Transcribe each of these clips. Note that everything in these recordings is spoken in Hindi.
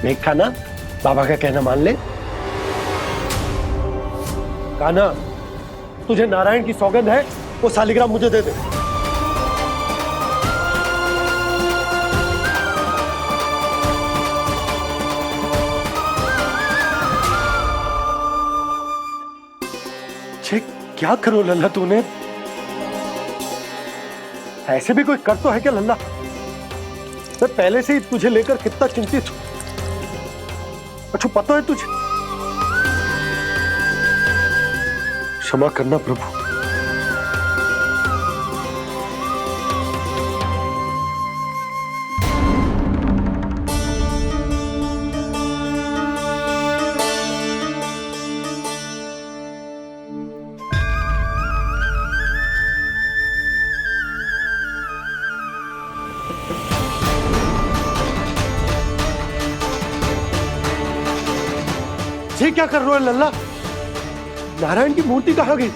देख कान्हा, बाबा का कहना मान ले। कान्हा, तुझे नारायण की सौगंध है, वो शालिग्राम मुझे दे दे। क्या करो लल्ला तूने? ऐसे भी कोई कर तो है क्या लल्ला? मैं पहले से ही तुझे लेकर कितना चिंतित हूं। अच्छा पता है तुझे? क्षमा करना प्रभु। ये क्या कर रहे हो लल्ला? नारायण की मूर्ति कहाँ गई?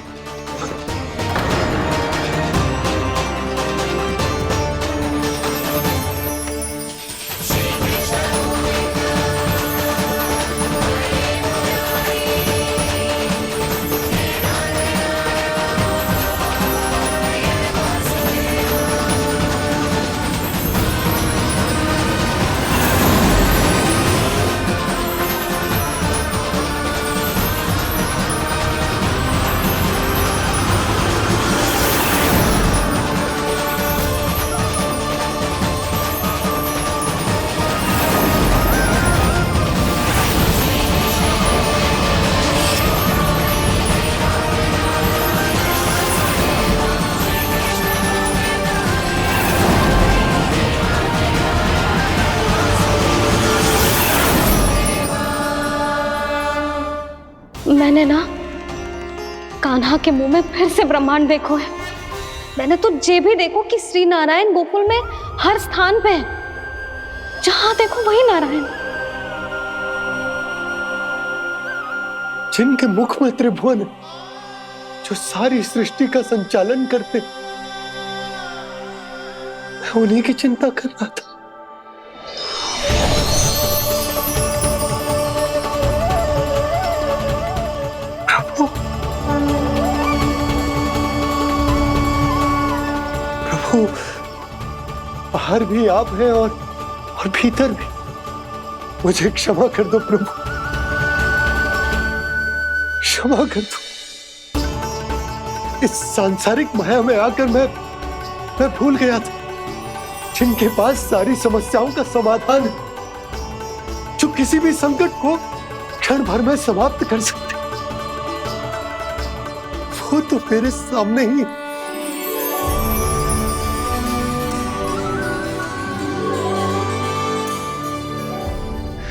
मैंने ना कान्हा के मुंह में फिर से ब्रह्मांड देखो है। मैंने तो ये भी देखो कि श्री नारायण गोकुल में हर स्थान पे है, जहां देखो वही नारायण। जिनके मुख में त्रिभुवन है, जो सारी सृष्टि का संचालन करते, मैं उन्हीं की चिंता कर रहा था। प्रभु, बाहर भी आप हैं और भीतर भी। मुझे क्षमा कर दो प्रभु, क्षमा कर दो। इस सांसारिक माया में आकर मैं भूल गया था, जिनके पास सारी समस्याओं का समाधान है, जो किसी भी संकट को क्षण भर में समाप्त कर सकते, वो तो मेरे सामने ही।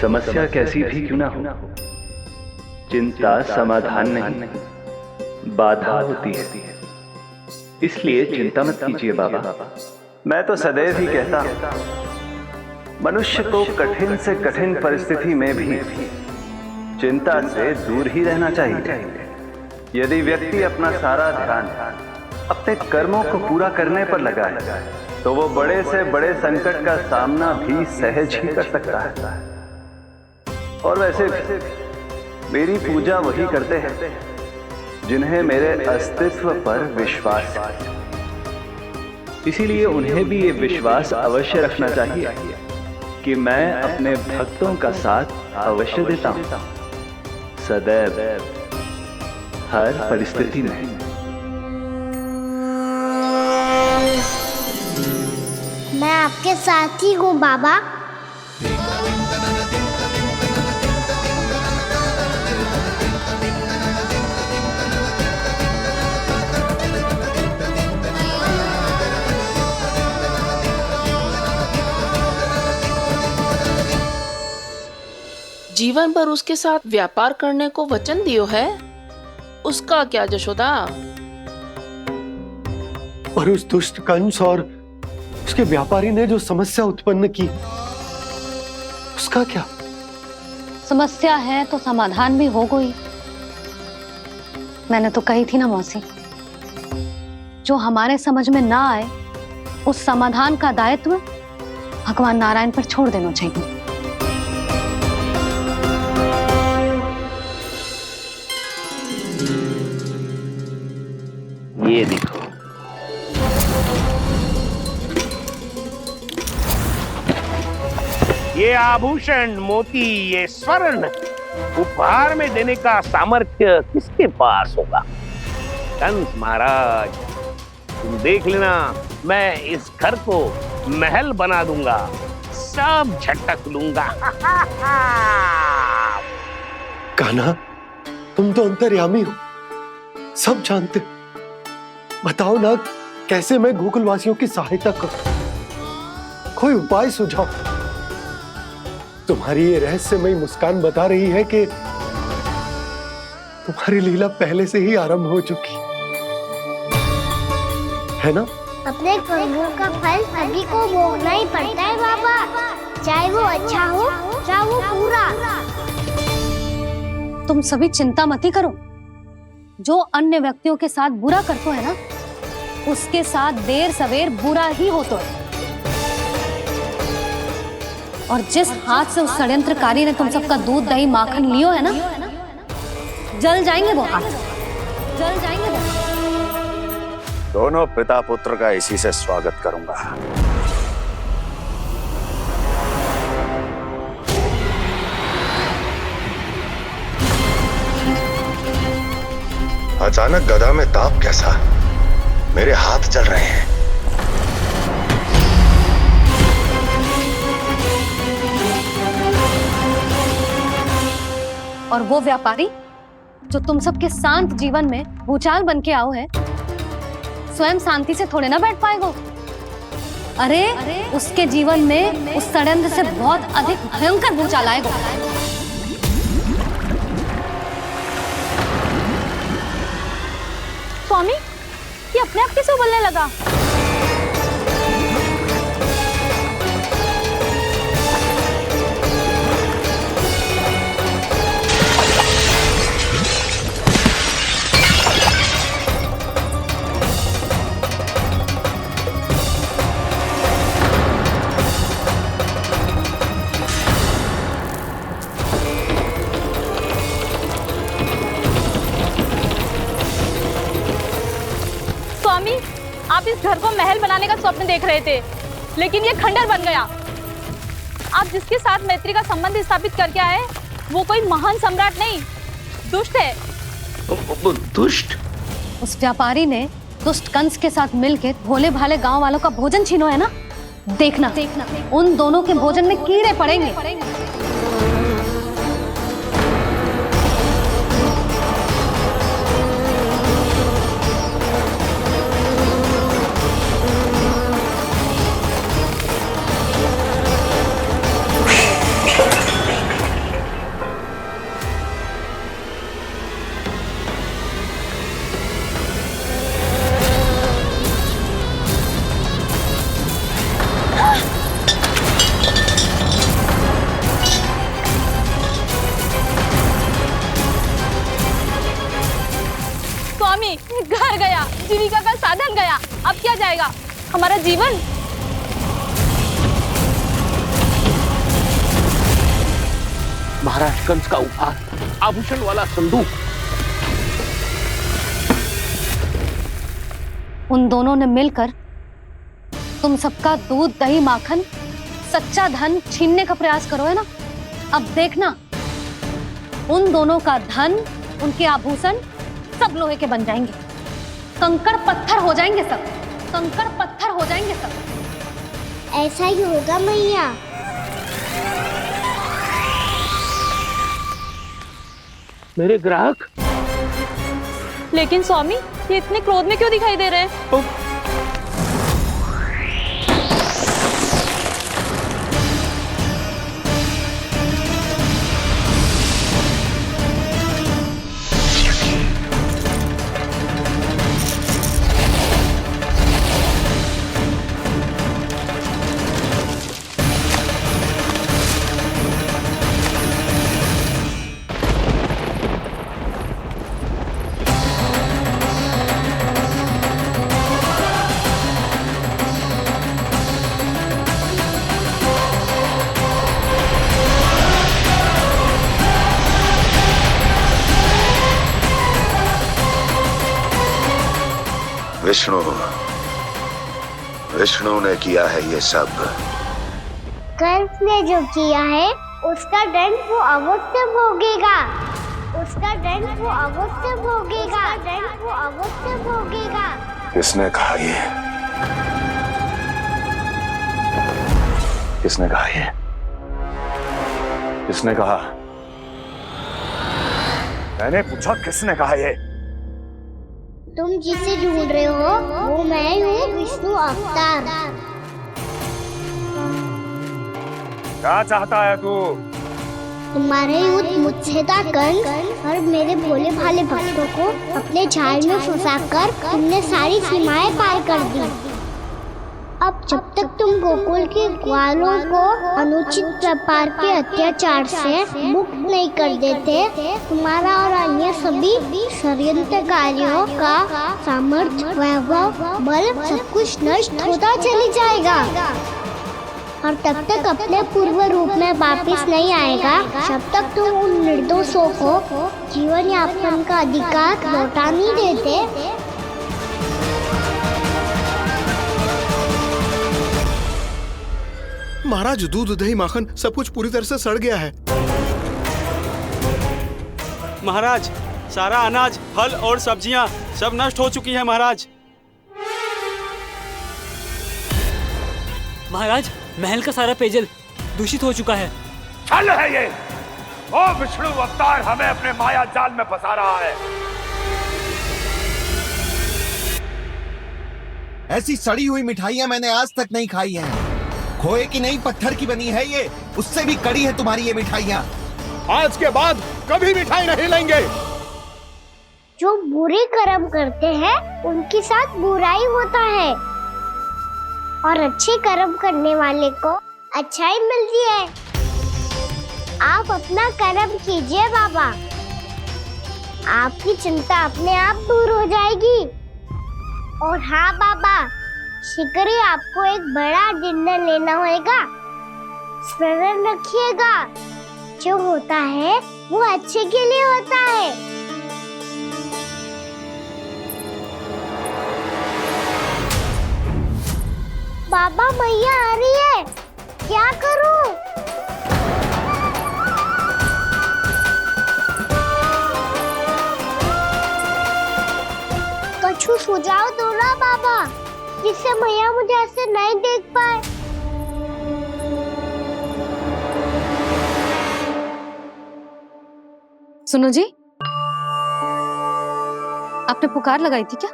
समस्या कैसी भी क्यों ना हो, चिंता समाधान नहीं, बाधा होती है। इसलिए चिंता मत कीजिए बाबा। मैं तो सदैव ही कहता हूं, मनुष्य को कठिन से कठिन परिस्थिति में भी चिंता से दूर ही रहना चाहिए। यदि व्यक्ति अपना सारा ध्यान अपने कर्मों को पूरा करने पर लगाए, तो वो बड़े से बड़े संकट का सामना भी सहज ही कर सकता है। और वैसे भी मेरी पूजा वही करते हैं जिन्हें मेरे अस्तित्व पर विश्वास है। इसीलिए उन्हें भी ये विश्वास अवश्य रखना चाहिए कि मैं अपने भक्तों का साथ अवश्य देता हूं, सदैव, हर परिस्थिति में। मैं आपके साथ ही हूँ बाबा। जीवन भर उसके साथ व्यापार करने को वचन दियो है, उसका क्या जशोदा? और उस दुष्ट कंस और उसके व्यापारी ने जो समस्या उत्पन्न की, उसका क्या? समस्या है तो समाधान भी हो गई। मैंने तो कही थी ना मौसी, जो हमारे समझ में ना आए उस समाधान का दायित्व भगवान नारायण पर छोड़ देना चाहिए। आभूषण, मोती, ये स्वर्ण उपहार में देने का सामर्थ्य किसके पास होगा? कंस महाराज, तुम देख लेना, मैं इस घर को महल बना दूंगा, सब झटक लूंगा। कान्हा, तुम तो अंतर्यामी हो, सब जानते हो। बताओ ना, कैसे मैं गोकुलवासियों की सहायता करूं? कोई उपाय सुझाओ। तुम्हारी ये रहस्यमयी मुस्कान बता रही है कि तुम्हारी लीला पहले से ही आरंभ हो चुकी है ना? अपने कर्मों का फल सभी को भोगना ही पड़ता है बाबा, चाहे वो अच्छा हो चाहे वो बुरा। तुम सभी चिंता मत ही करो। जो अन्य व्यक्तियों के साथ बुरा करते है ना, उसके साथ देर सवेर बुरा ही होता है। और जिस हाथ से उस षड्यंत्रकारी ने तुम सबका दूध दही माखन लियो है ना, जल जाएंगे वो हाथ, जल जाएंगे वो। दोनों पिता पुत्र का इसी से स्वागत करूंगा। अचानक गदा में ताप कैसा? मेरे हाथ जल रहे हैं। और वो व्यापारी जो तुम सबके शांत जीवन में भूचाल बन के आओ है, स्वयं शांति से थोड़े ना बैठ पाएगा। अरे उसके जीवन में उस षड्यंत्र से बहुत अधिक भयंकर भूचाल आएगा। स्वामी, ये अपने आप कैसे उबलने लगा? स्वामी, आप इस घर को महल बनाने का स्वप्न देख रहे थे, लेकिन ये खंडर बन गया। आप जिसके साथ मैत्री का संबंध स्थापित करके आए, वो कोई महान सम्राट नहीं, दुष्ट है। दुष्ट? उस व्यापारी ने दुष्ट कंस के साथ मिलकर भोले भाले गांव वालों का भोजन छीनो है ना। देखना उन दोनों के भोजन में कीड़े पड़ेंगे। घर गया, जीविका का साधन गया, अब क्या जाएगा हमारा जीवन? महाराज कंस का उपहार, आभूषण वाला संदूक। उन दोनों ने मिलकर तुम सबका दूध दही माखन सच्चा धन छीनने का प्रयास करो है ना। अब देखना, उन दोनों का धन, उनके आभूषण सब लोहे के बन जाएंगे, कंकड़ पत्थर हो जाएंगे सब, कंकड़ पत्थर हो जाएंगे सब। ऐसा ही होगा मैया। मेरे ग्राहक? लेकिन स्वामी, ये इतने क्रोध में क्यों दिखाई दे रहे हैं? विष्णु ने किया है ये सब। कंस ने जो किया है उसका दंड वो अवश्य भोगेगा। उसका दंड वो अवश्य भोगेगा। दंड वो अवश्य भोगेगा। किसने कहा ये? किसने कहा ये? किसने कहा? मैंने पूछा किसने कहा ये? तुम जिसे ढूंढ रहे हो वो मैं हूँ, विष्णु अवतार। क्या चाहता है तू? तुम्हारे युद्ध मुझसे था कंस, और मेरे भोले भाले भक्तों को अपने जाल में फंसाकर तुमने सारी सीमाएं पार कर दी। अब जब तक तुम गोकुल के ग्वालों को अनुचित प्रकार के अत्याचार से मुक्त नहीं कर देते, तुम्हारा और अन्य सभी षड्यंत्रकारियों का सामर्थ्य, वैभव, बल सब कुछ नष्ट होता चली जाएगा, और तब तक अपने पूर्व रूप में वापस नहीं आएगा जब तक तुम उन निर्दोषों को जीवन यापन का अधिकार लौटा नहीं देते। महाराज, दूध, दही, माखन सब कुछ पूरी तरह से सड़ गया है। महाराज, सारा अनाज, फल और सब्जियां सब नष्ट हो चुकी है महाराज। महाराज, महल का सारा पेयजल दूषित हो चुका है। छल है ये। ओ विष्णु अवतार हमें अपने माया जाल में फंसा रहा है। ऐसी सड़ी हुई मिठाइयां मैंने आज तक नहीं खाई हैं। खोए की नहीं, पत्थर की बनी है ये, उससे भी कड़ी है तुम्हारी ये मिठाइयां। आज के बाद कभी मिठाई नहीं लेंगे। जो बुरे कर्म करते हैं उनके साथ बुराई होता है, और अच्छे कर्म करने वाले को अच्छाई मिलती है। आप अपना कर्म कीजिए बाबा, आपकी चिंता अपने आप दूर हो जाएगी। और हाँ बाबा, शीघ्र ही आपको एक बड़ा डिनर लेना होगा। स्मरण रखिएगा, जो होता है वो अच्छे के लिए होता है। बाबा, मैया आ रही है, क्या करूं? कछु सुझाव दो ना बाबा, जिससे मैया मुझे ऐसे नहीं देख पाए। सुनो जी, आपने पुकार लगाई थी क्या?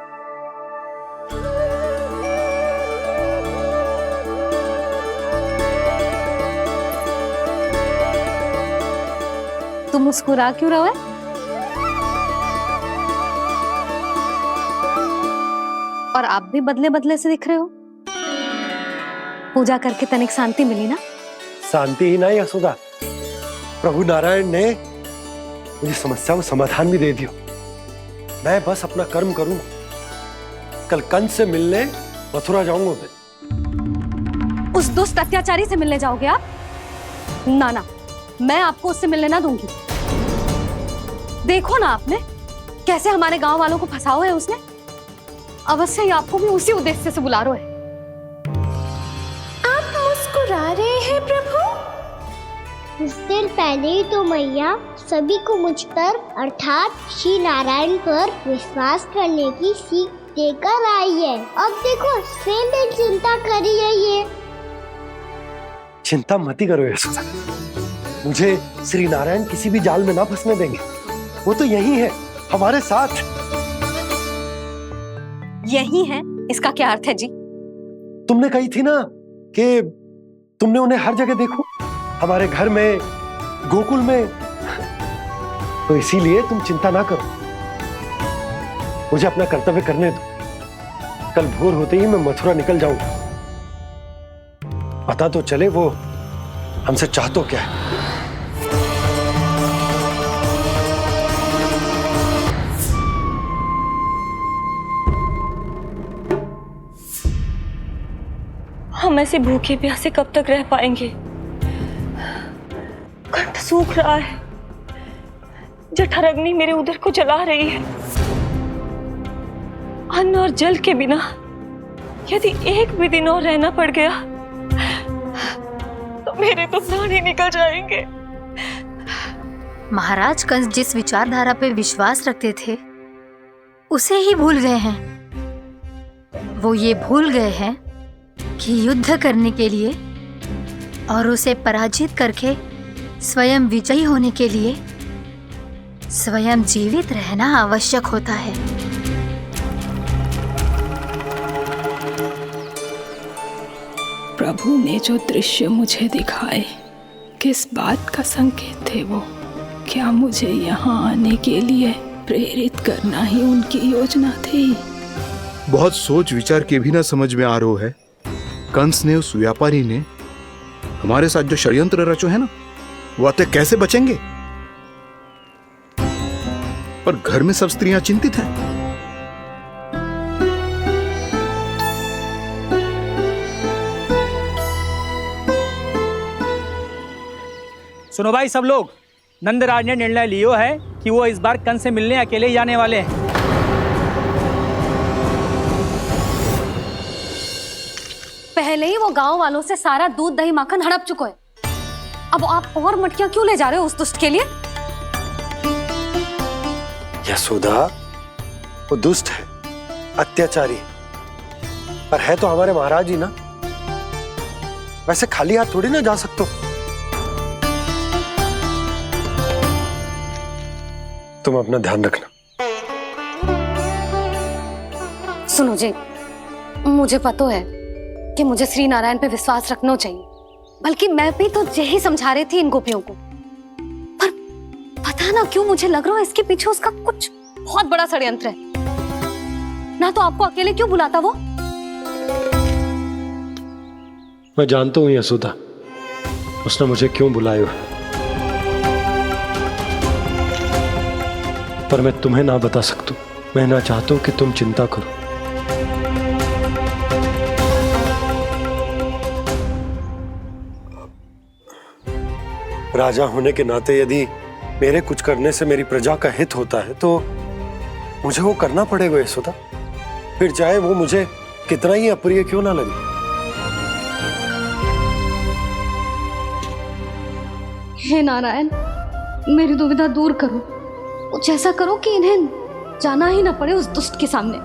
तुम मुस्कुरा क्यों रहे हो? और आप भी बदले बदले से दिख रहे हो। पूजा करके तनिक शांति मिली ना? शांति ही नहीं यशोदा, प्रभु नारायण ने मुझे समस्या को समाधान भी दे दिया। मैं बस अपना कर्म करूं। कल कंस से मिलने मथुरा जाऊंगा मैं। उस दुष्ट अत्याचारी से मिलने जाओगे आप? ना ना, मैं आपको उससे मिलने ना दूंगी। देखो ना आपने कैसे हमारे गांव वालों को फंसाओ है उसने। अवश्य ही आपको भी उसी उद्देश्य से बुला रहा है। आप मुस्कुरा रहे हैं प्रभु? कुछ देर पहले ही तो मैया सभी को मुझ पर अर्थात श्री नारायण पर विश्वास करने की सीख देकर आई है। अब देखो स्वयं भी चिंता करी है ये। चिंता मत करो यशोदा, मुझे श्री नारायण किसी भी जाल में ना फंसने देंगे। वो तो यही है हमारे साथ। यही है, इसका क्या अर्थ है जी? तुमने कही थी ना कि तुमने उन्हें हर जगह देखो, हमारे घर में, गोकुल में। तो इसीलिए तुम चिंता ना करो, मुझे अपना कर्तव्य करने दो। कल भोर होते ही मैं मथुरा निकल जाऊंगा। पता तो चले वो हमसे चाहतो क्या है। हम ऐसे भूखे प्यासे कब तक रह पाएंगे? कंठ सूख रहा है, जठराग्नि मेरे उदर को जला रही है। अन्न और जल के बिना यदि एक भी दिन और रहना पड़ गया मेरे तो प्राण ही निकल जाएंगे। महाराज कंस जिस विचारधारा पे विश्वास रखते थे उसे ही भूल गए हैं। वो ये भूल गए हैं कि युद्ध करने के लिए और उसे पराजित करके स्वयं विजयी होने के लिए स्वयं जीवित रहना आवश्यक होता है। प्रभु ने जो दृश्य मुझे दिखाए, किस बात का संकेत थे वो? क्या मुझे यहाँ आने के लिए प्रेरित करना ही उनकी योजना थी? बहुत सोच विचार के भी ना समझ में आ रहा है। कंस ने, उस व्यापारी ने हमारे साथ जो षड्यंत्र रचो है ना, वो आते कैसे बचेंगे? पर घर में सब स्त्रियां चिंतित हैं। सुनो भाई सब लोग, नंदराज ने निर्णय लियो है कि वो इस बार कंस से मिलने अकेले जाने वाले हैं। पहले ही वो गांव वालों से सारा दूध दही माखन हड़प चुका है। अब आप और मटकियां क्यों ले जा रहे हो उस दुष्ट के लिए? यशोदा, वो दुष्ट है, अत्याचारी, पर है तो हमारे महाराज ही ना। वैसे खाली हाथ थोड़ी ना जा सकते हो। तुम अपना ध्यान रखना। सुनो जी, मुझे पता है कि मुझे श्री नारायण पे विश्वास रखना चाहिए, बल्कि मैं भी तो यही समझा रही थी इन गोपियों को। पर पता ना क्यों मुझे लग रहा है इसके पीछे उसका कुछ बहुत बड़ा षड्यंत्र है। ना तो आपको अकेले क्यों बुलाता वो? मैं जानता हूं यशोदा, उसने मुझे क्यों बुलाया है, पर मैं तुम्हें ना बता सकता। मैं ना चाहता हूं कि तुम चिंता करो। राजा होने के नाते यदि मेरे कुछ करने से मेरी प्रजा का हित होता है तो मुझे वो करना पड़ेगा यशोदा, फिर चाहे वो मुझे कितना ही अप्रिय क्यों ना लगे। हे नारायण, मेरी दुविधा दूर करो। कुछ ऐसा करो कि इन्हें जाना ही ना पड़े उस दुष्ट के सामने।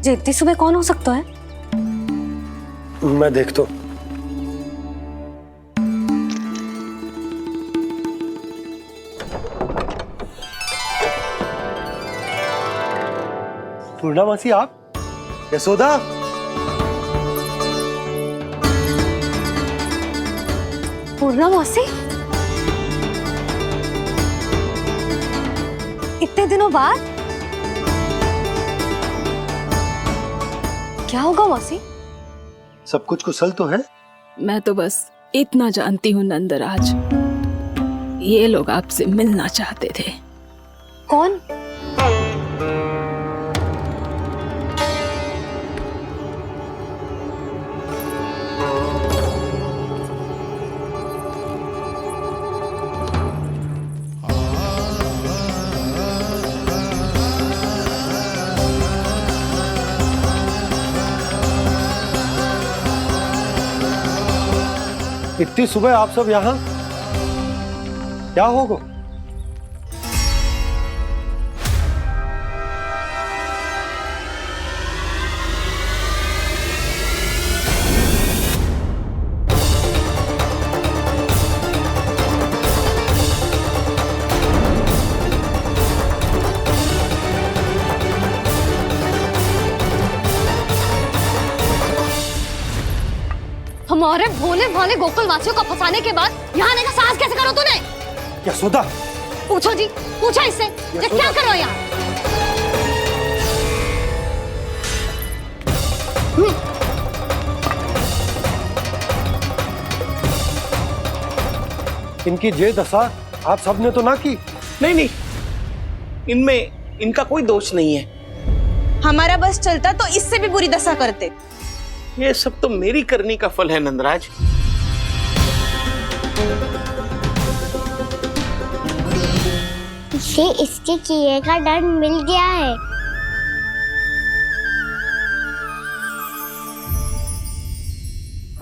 जी इतनी सुबह कौन हो सकता है? मैं देखता हूं। पूर्णामासी, आप? यशोदा, पूर्णामासी, इतने दिनों बाद? क्या होगा मौसी? सब कुछ कुशल तो है? मैं तो बस इतना जानती हूँ नंदराज, ये लोग आपसे मिलना चाहते थे। कौन? इतनी सुबह आप सब यहाँ? क्या होगा? हमारे भोले भाले गोकुल वासियों को फंसाने के बाद यहाँ आने का साहस कैसे करो तूने? यशोदा, पूछो जी, पूछो इससे, ये क्या करो यहाँ? इनकी ये दशा आप सबने तो ना की? नहीं नहीं, इनमें इनका कोई दोष नहीं है। हमारा बस चलता तो इससे भी बुरी दशा करते। ये सब तो मेरी करनी का फल है नंदराज। इसे इसके किए का दंड मिल गया है।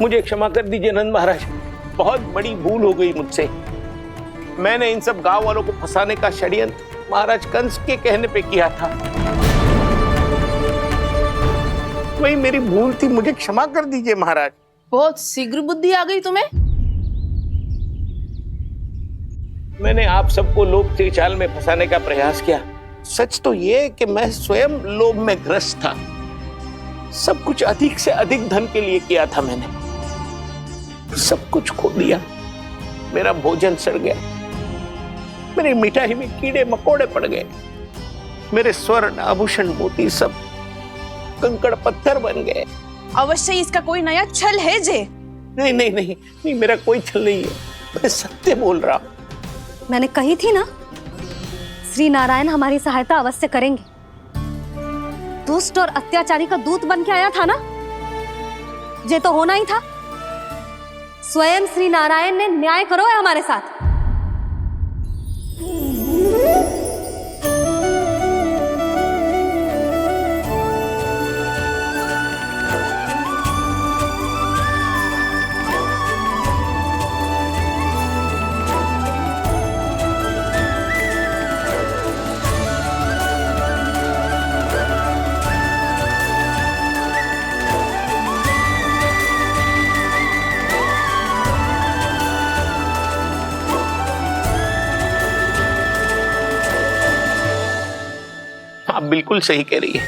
मुझे क्षमा कर दीजिए नंद महाराज, बहुत बड़ी भूल हो गई मुझसे। मैंने इन सब गांव वालों को फंसाने का षड्यंत्र महाराज कंस के कहने पे किया था। वही मेरी भूल थी, मुझे क्षमा कर दीजिए महाराज। बहुत शीघ्र बुद्धि आ गई तुम्हें। मैंने आप सबको लोभ के चाल में फंसाने का प्रयास किया। सच तो ये कि मैं स्वयं लोभ में ग्रस्त था। सब कुछ अधिक से अधिक धन के लिए किया था मैंने। सब कुछ खो दिया। मेरा भोजन सड़ गया, मेरी मिठाई में कीड़े मकोड़े पड़ गए, मेरे स्वर्ण आभूषण मोती सब कंकड़ पत्थर बन गए। अवश्य इसका कोई नया छल है जे। नहीं नहीं नहीं नहीं, मेरा कोई छल नहीं है, मैं सत्य बोल रहा हूं। मैंने कही थी ना, श्री नारायण हमारी सहायता अवश्य करेंगे। दुष्ट और अत्याचारी का दूत बन के आया था ना, ये तो होना ही था। स्वयं श्री नारायण ने न्याय करो है हमारे साथ। आप बिल्कुल सही कह रही है।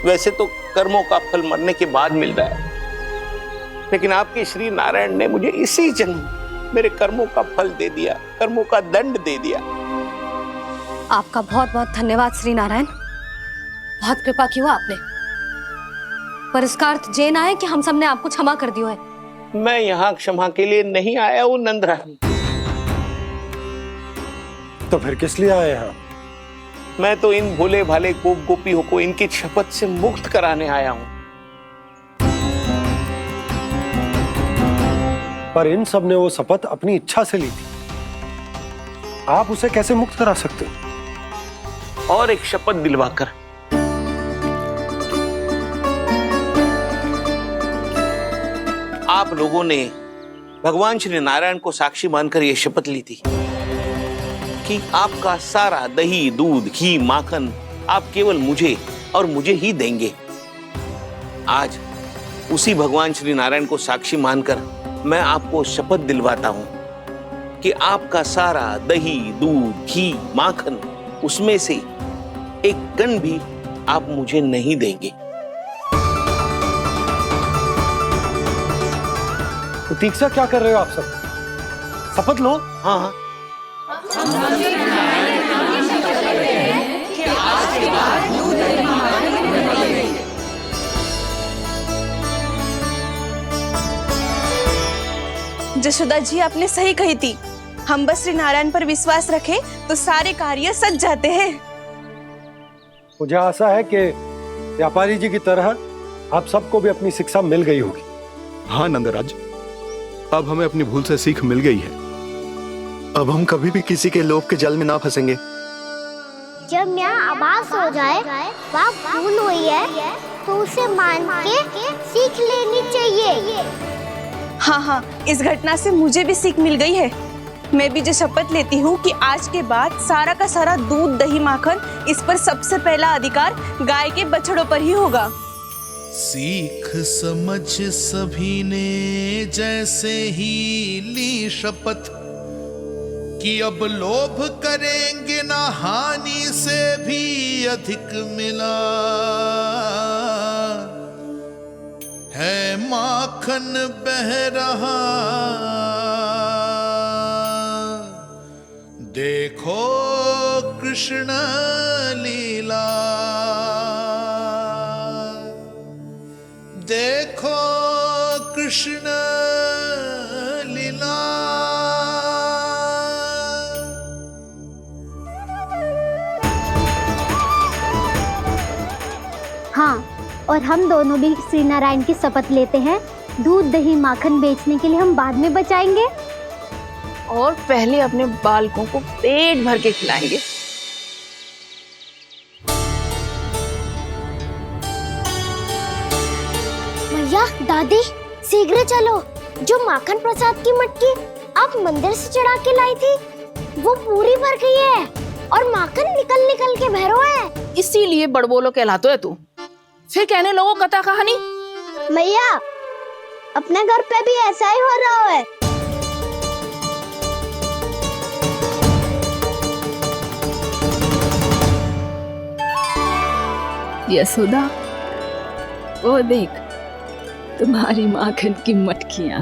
वैसे तो कर्मों का फल मरने के बाद मिल रहा है, लेकिन आपके श्री नारायण ने मुझे इसी जन्म मेरे कर्मों का फल दे दिया, कर्मों का दंड दे दिया। आपका बहुत बहुत धन्यवाद श्री नारायण, बहुत कृपा की हो आपने। पर इसका अर्थ ये ना है कि हम सबने आपको क्षमा कर दियो है। मैं यहाँ क्षमा के लिए नहीं आया हूँ नंदरानी। तो फिर किस लिए आए हैं? मैं तो इन भोले भाले गोप गोपियों को इनकी शपथ से मुक्त कराने आया हूं। पर इन सब ने वो शपथ अपनी इच्छा से ली थी, आप उसे कैसे मुक्त करा सकते हो? और एक शपथ दिलवाकर। आप लोगों ने भगवान श्री नारायण को साक्षी मानकर यह शपथ ली थी कि आपका सारा दही, दूध, घी, माखन आप केवल मुझे और मुझे ही देंगे। आज उसी भगवान श्री नारायण को साक्षी मानकर मैं आपको शपथ दिलवाता हूं कि आपका सारा दही, दूध, घी, माखन उसमें से एक कण भी आप मुझे नहीं देंगे। प्रतीक्षा क्या कर रहे हो आप सब? शपथ लो। हाँ हाँ, जशोदा जी आपने सही कही थी। हम बस श्री नारायण पर विश्वास रखें तो सारे कार्य सज जाते हैं। मुझे आशा है कि व्यापारी जी की तरह आप सबको भी अपनी शिक्षा मिल गई होगी। हाँ नंदराज, अब हमें अपनी भूल से सीख मिल गई है। अब हम कभी भी किसी के लोभ के जाल में ना फंसेंगे। जब यहाँ आभास हो जाए वह भूल हुई है तो उसे मान के सीख लेनी चाहिए। हाँ हाँ, इस घटना से मुझे भी सीख मिल गई है। मैं भी जो शपथ लेती हूँ कि आज के बाद सारा का सारा दूध, दही, माखन इस पर सबसे पहला अधिकार गाय के बछड़ों पर ही होगा। सीख समझ सभी ने जैसे ही ली शपथ कि अब लोभ करेंगे ना हानि से भी अधिक मिला है, माखन बह रहा देखो कृष्ण लीला, देखो कृष्ण लीला। हाँ, और हम दोनों भी श्री नारायण की शपथ लेते हैं, दूध, दही, माखन बेचने के लिए हम बाद में बचाएंगे और पहले अपने बालकों को पेट भर के खिलाएंगे। भैया, दादी, शीघ्र चलो। जो माखन प्रसाद की मटकी आप मंदिर से चढ़ा के लाई थी, वो पूरी भर गई है और माखन निकल निकल के भरो है। इसीलिए बड़बोलो कहलाते है तू। फिर कहने लगो कथा कहानी। भैया, अपने घर पे भी ऐसा ही हो रहा है। यशोदा, वो देख तुम्हारी माखन की मटकियां।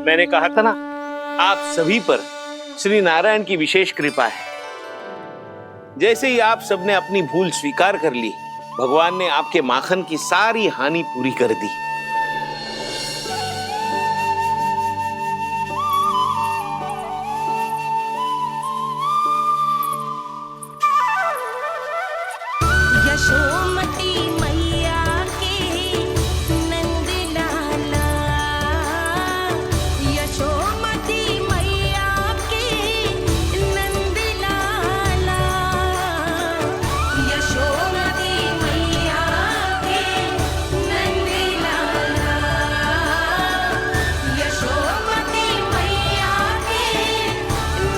मैंने कहा था ना, आप सभी पर श्री नारायण की विशेष कृपा है। जैसे ही आप सबने अपनी भूल स्वीकार कर ली, भगवान ने आपके माखन की सारी हानि पूरी कर दी। यशोमती मैया के नंद लाला, यशोमती मैया के नंद लाला, यशोमती मैया के नंद लाला, यशोमती मैया के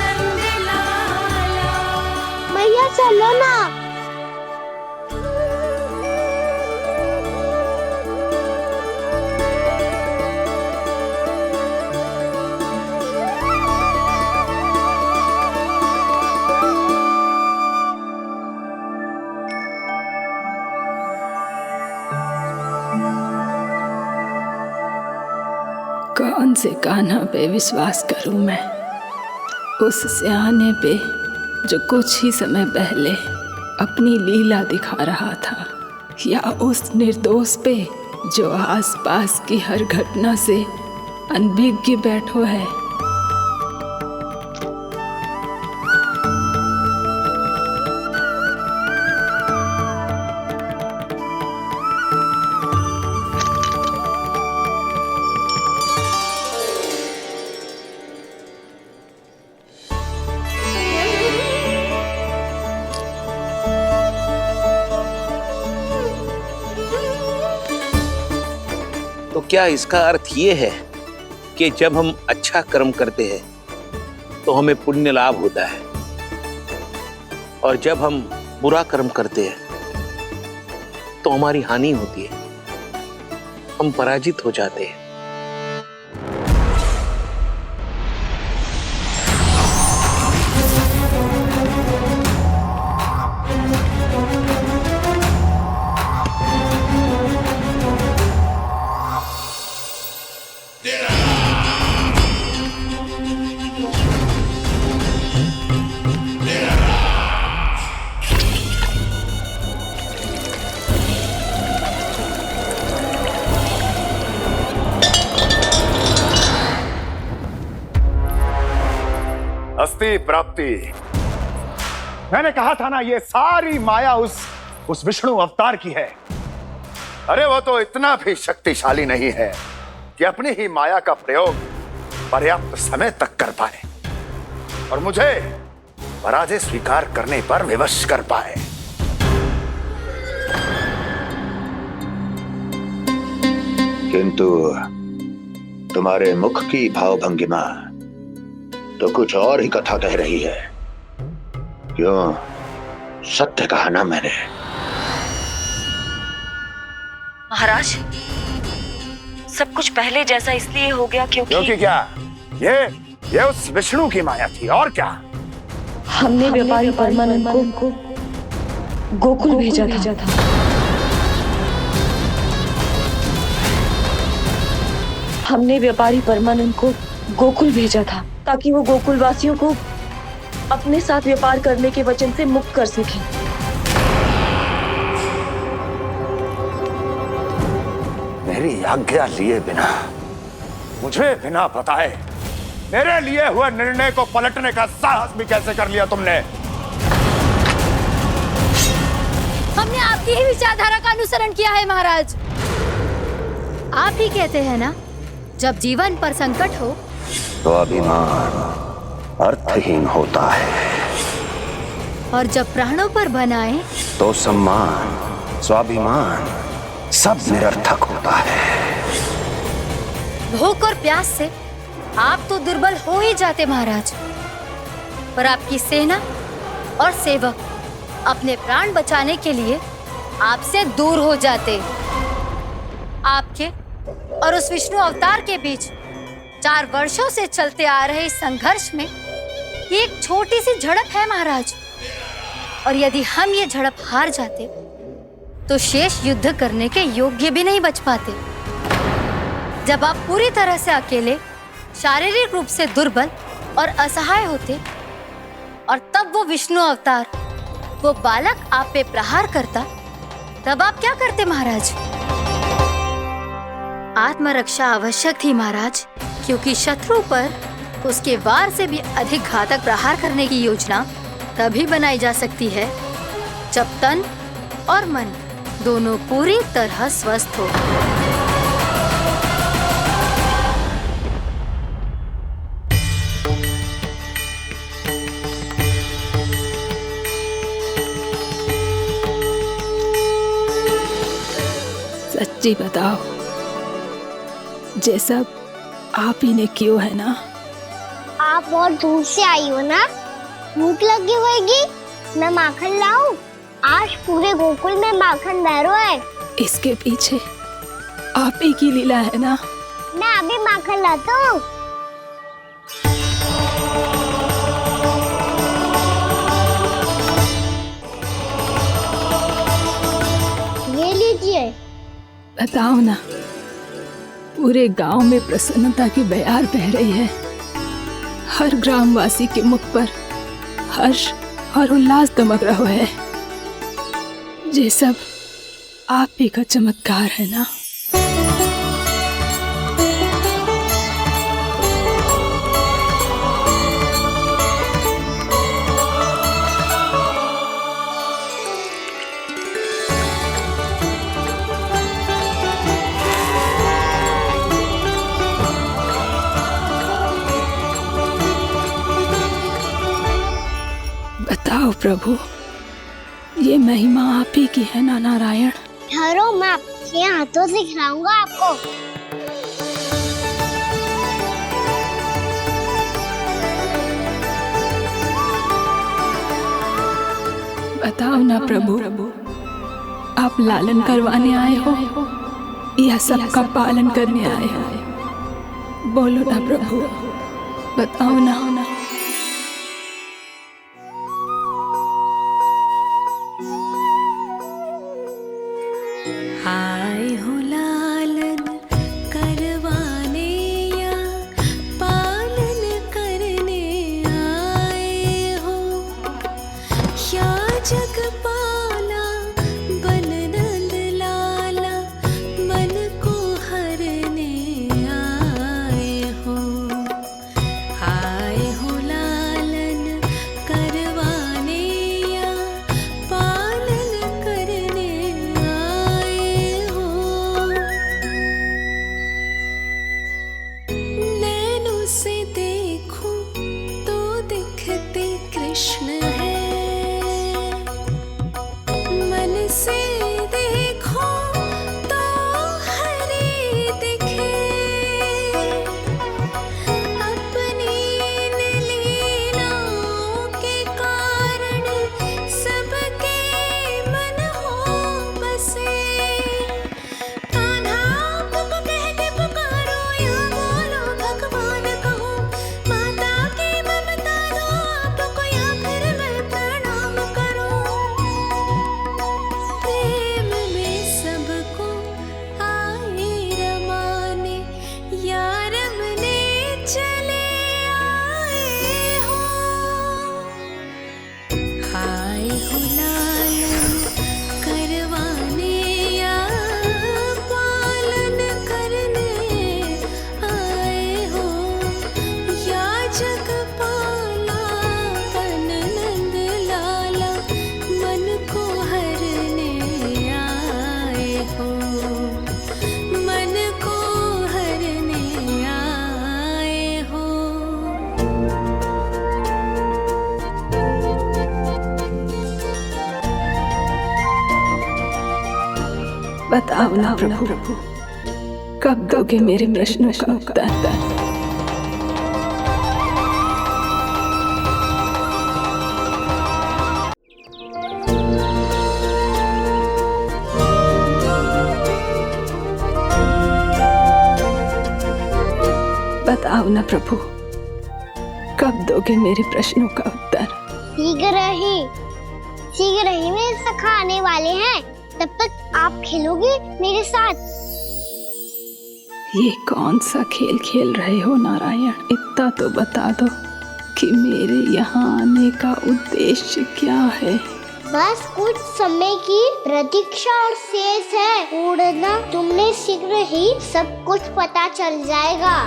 नंद लाला। मैया चलो ना। कौन से कान्हा पे विश्वास करूं मैं? उस सियाने पे जो कुछ ही समय पहले अपनी लीला दिखा रहा था, या उस निर्दोष पे जो आसपास की हर घटना से अनभिज्ञ बैठो है। तो क्या इसका अर्थ ये है कि जब हम अच्छा कर्म करते हैं तो हमें पुण्य लाभ होता है, और जब हम बुरा कर्म करते हैं तो हमारी हानि होती है, हम पराजित हो जाते हैं? अस्ति प्राप्ति। मैंने कहा था ना, ये सारी माया उस विष्णु अवतार की है। अरे वो तो इतना भी शक्तिशाली नहीं है कि अपनी ही माया का प्रयोग पर्याप्त समय तक कर पाए और मुझे पराजय स्वीकार करने पर विवश कर पाए। किंतु तुम्हारे मुख की भावभंगिमा तो कुछ और ही कथा कह रही है। क्यों? सत्य कहा ना मैंने। महाराज, सब कुछ पहले जैसा इसलिए हो गया क्योंकि क्या? ये उस विष्णु की माया थी, और क्या? हमने व्यापारी परमानंद को गोकुल भेजा था। हमने व्यापारी परमानंद को गोकुल भेजा था ताकि वो गोकुल वासियों को अपने साथ व्यापार करने के वचन से मुक्त कर सके। मेरी आज्ञा लिए बिना, मुझे बिना बताए मेरे लिए हुए निर्णय को पलटने का साहस भी कैसे कर लिया तुमने? हमने आपकी ही विचारधारा का अनुसरण किया है महाराज। आप ही कहते हैं ना, जब जीवन पर संकट हो तो अभिमान अर्थहीन होता है, और जब प्राणों पर बनाए तो सम्मान स्वाभिमान सब निरर्थक होता है। भूख और प्यास से आप तो दुर्बल हो ही जाते महाराज, पर आपकी सेना और सेवक अपने प्राण बचाने के लिए आपसे दूर हो जाते। आपके और उस विष्णु अवतार के बीच 4 वर्षों से चलते आ रहे इस संघर्ष में ये एक छोटी सी झड़प है महाराज, और यदि हम ये झड़प हार जाते तो शेष युद्ध करने के योग्य भी नहीं बच पाते। जब आप पूरी तरह से अकेले, शारीरिक रूप से दुर्बल और असहाय होते, और तब वो विष्णु अवतार, वो बालक आप पे प्रहार करता, तब आप क्या करते महाराज? आत्मरक्षा आवश्यक थी महाराज, क्योंकि शत्रु पर उसके वार से भी अधिक घातक प्रहार करने की योजना तभी बनाई जा सकती है जब तन और मन दोनों पूरी तरह स्वस्थ हो। सच्ची बताओ, ये सब आप ही ने क्यों है ना? आप बहुत दूर से आई हो ना, भूख लगी होगी। मैं माखन लाऊं? आज पूरे गोकुल में माखन बह रहा है। इसके पीछे आप ही की लीला है ना? मैं अभी माखन लाता हूँ। ये लीजिए। बताओ ना, पूरे गांव में प्रसन्नता की बयार बह रही है। हर ग्रामवासी के मुख पर हर्ष और उल्लास दमक रहा है। ये सब आप ही का चमत्कार है ना? बताओ प्रभु, ये महिमा आप ही की है ना नारायण? ठहरो, मैं आपके हाथों से खिलाऊंगा आपको। बताओ ना प्रभु, आप लालन करवाने आए हो या सबका पालन करने आए हो? बोलो ना प्रभु, बताओ ना। आए हो लालन करवाने या पालन करने आए हो, या जगपाला बन नंद लाला मन को हरने आए हो। आए हो बताओ ना प्रभु, कब दोगे मेरे प्रश्नों का उत्तर? बताओ ना प्रभु, कब दोगे मेरे प्रश्नों का उत्तर? शीघ्र ही मेरे सखा आने वाले हैं, तब तक आप खेलोगे मेरे साथ। ये कौन सा खेल खेल रहे हो नारायण? इतना तो बता दो कि मेरे यहाँ आने का उद्देश्य क्या है? बस कुछ समय की प्रतीक्षा और शेष है। उड़ना तुमने शीघ्र ही सब कुछ पता चल जाएगा।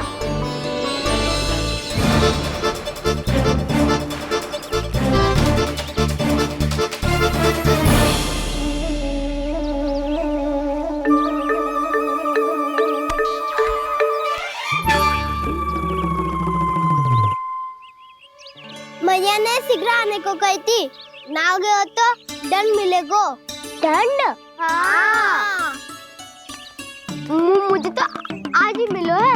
मैया ने शीघ्र आने को कही थी, ना आ गए हो तो दंड मिलेगा। दंड? हाँ। मुझे तो आज ही मिलो है।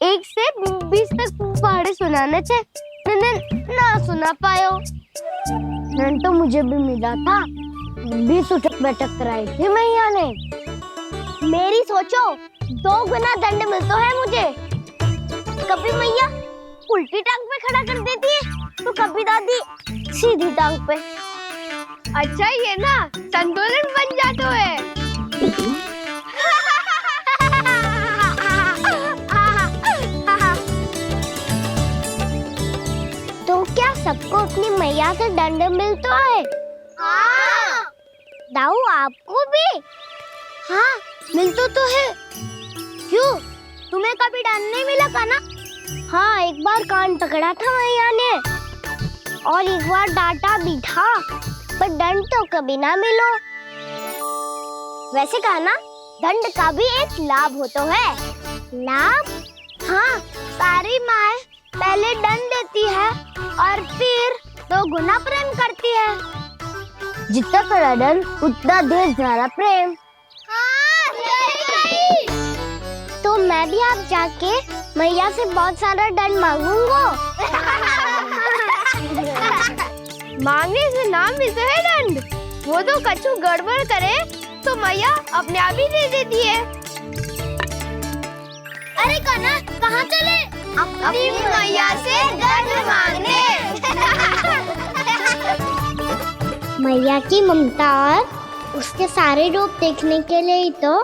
1 से 20 तक पहाड़े सुनाने थे, ना सुना पायो। दंड तो मुझे भी मिला था, 20 उठक बैठक कराई थी मैया ने। मेरी सोचो, 2 गुना दंड मिलता है मुझे। कभी मैया उल्टी टांग पे खड़ा कर देती है, तो कभी दादी सीधी टांग पे। अच्छा ये ना संतुलन बन जाता है। तो क्या सबको अपनी मैया से दंड मिलता है? हाँ। दाऊ आपको भी? हाँ मिलता तो है। क्यों, तुम्हें कभी दंड नहीं मिला का ना? हाँ, एक बार कान पकड़ा था मैया ने और एक बार डांटा भी था, पर दंड तो कभी ना मिलो। वैसे कहा ना, दंड का भी एक लाभ होता है। लाभ? हाँ, सारी माँ पहले दंड देती है और फिर 2 गुना प्रेम करती है। जितना बड़ा दंड उतना ढेर सारा प्रेम। हाँ, सही। तो मैं भी आप जाके मैया से बहुत सारा दंड मांगूंगा। मांगने से ना मिलता है दंड, वो तो कछु गड़बड़ करे तो मैया अपने आप ही दे देती है। अरे कना, कहाँ चले? अपनी मैया से दंड मांगने। मैया की ममता और उसके सारे रूप देखने के लिए ही तो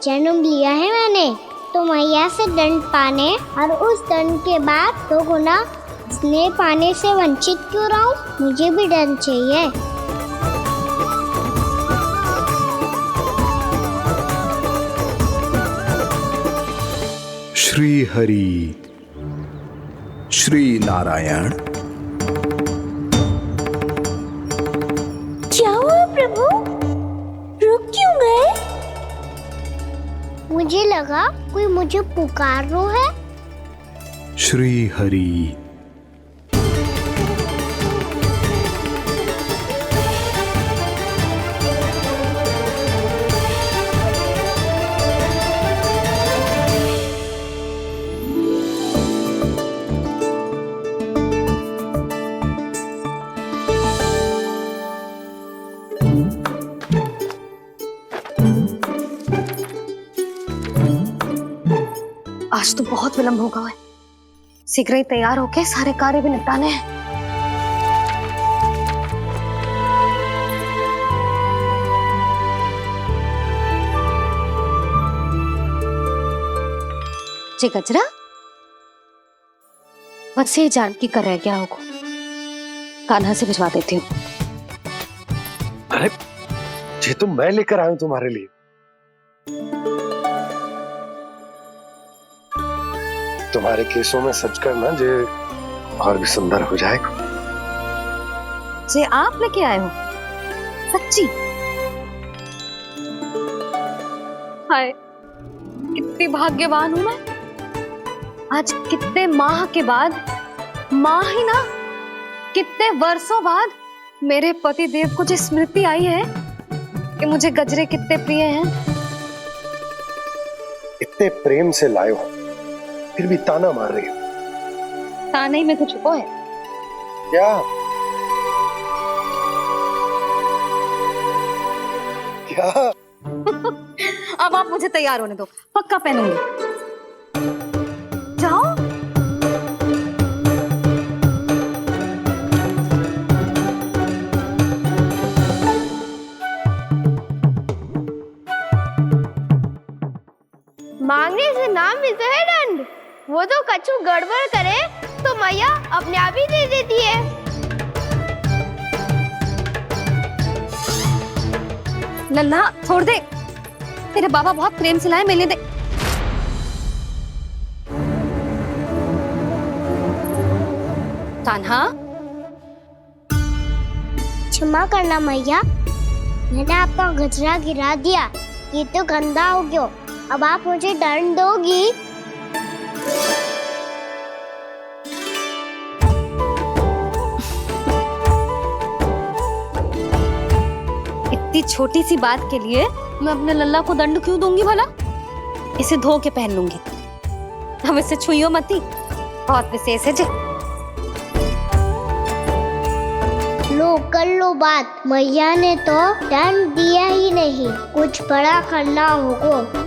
जन्म लिया है मैंने। तो मैया से दंड पाने और उस दंड के बाद 2 गुना स्नेह पाने से वंचित क्यों रहूं? मुझे भी दंड चाहिए। श्री हरि, श्री नारायण। क्या हुआ प्रभु? रुक क्यों गए? मुझे लगा कोई मुझे पुकार रहा है। श्री हरि। आज तो बहुत विलंब होगा है। शीघ्र ही तैयार होके सारे कार्य भी निपटाने हैं। जी गजरा, बस ये जानकी कर रह गया होगा, कान्हा से भिजवा देती हूँ। अरे ये तो मैं लेकर आया हूं तुम्हारे लिए। तुम्हारे केसों में सच करना जे और भी सुंदर हो जाएगा। जे आप लेके आए हो? सच्ची? हाय, कितनी भाग्यवान हूं मैं। आज कितने माह के बाद, माह ही ना, कितने वर्षों बाद मेरे पति देव को जो स्मृति आई है कि मुझे गजरे कितने प्रिय हैं। इतने प्रेम से लाए हो, फिर भी ताना मार रही हो। ताने में कुछ छुपो है क्या? क्या? अब आप मुझे तैयार होने दो, पक्का पहनूंगी। जाओ। मांगने से नाम मिलता है दंड। वो तो कछु गड़बड़ करे तो मैया अपने आप ही दे देती है। लल्ला छोड़ दे, तेरे बाबा बहुत प्रेम से लाए, मिलने दे। कान्हा, क्षमा करना मैया, मैंने आपका गजरा गिरा दिया, ये तो गंदा हो गया। अब आप मुझे दंड दोगी? इतनी छोटी सी बात के लिए मैं अपने लल्ला को दंड क्यों दूंगी भला? इसे धो के पहन लूंगी। हम इसे छुइयो मती, बहुत विशेष है जी। लो कर लो बात, मैया ने तो दंड दिया ही नहीं, कुछ बड़ा करना होगा।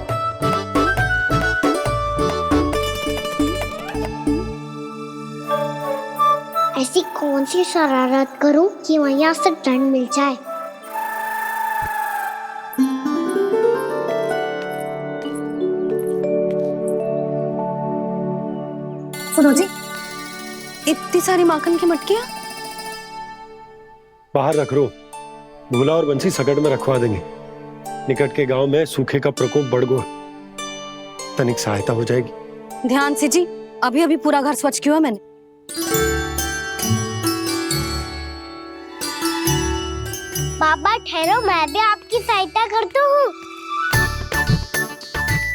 ऐसी कौन सी शरारत करूं कि मैया से दंड मिल जाए? सुनो जी, इतनी सारी माखन की मटकियां बाहर रख रो, भूला और बंसी सकट में रखवा देंगे। निकट के गांव में सूखे का प्रकोप बढ़ गया, तनिक सहायता हो जाएगी। ध्यान से जी, अभी अभी पूरा घर स्वच्छ किया मैंने। बाबा ठहरो, मैं भी आपकी सहायता करता हूँ।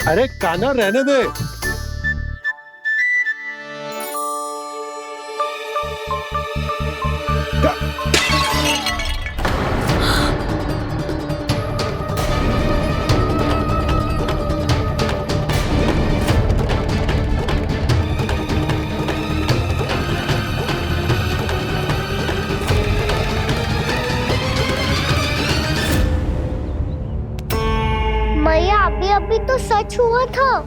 अरे कान्हा रहने दे। मैया अभी अभी तो सच हुआ था,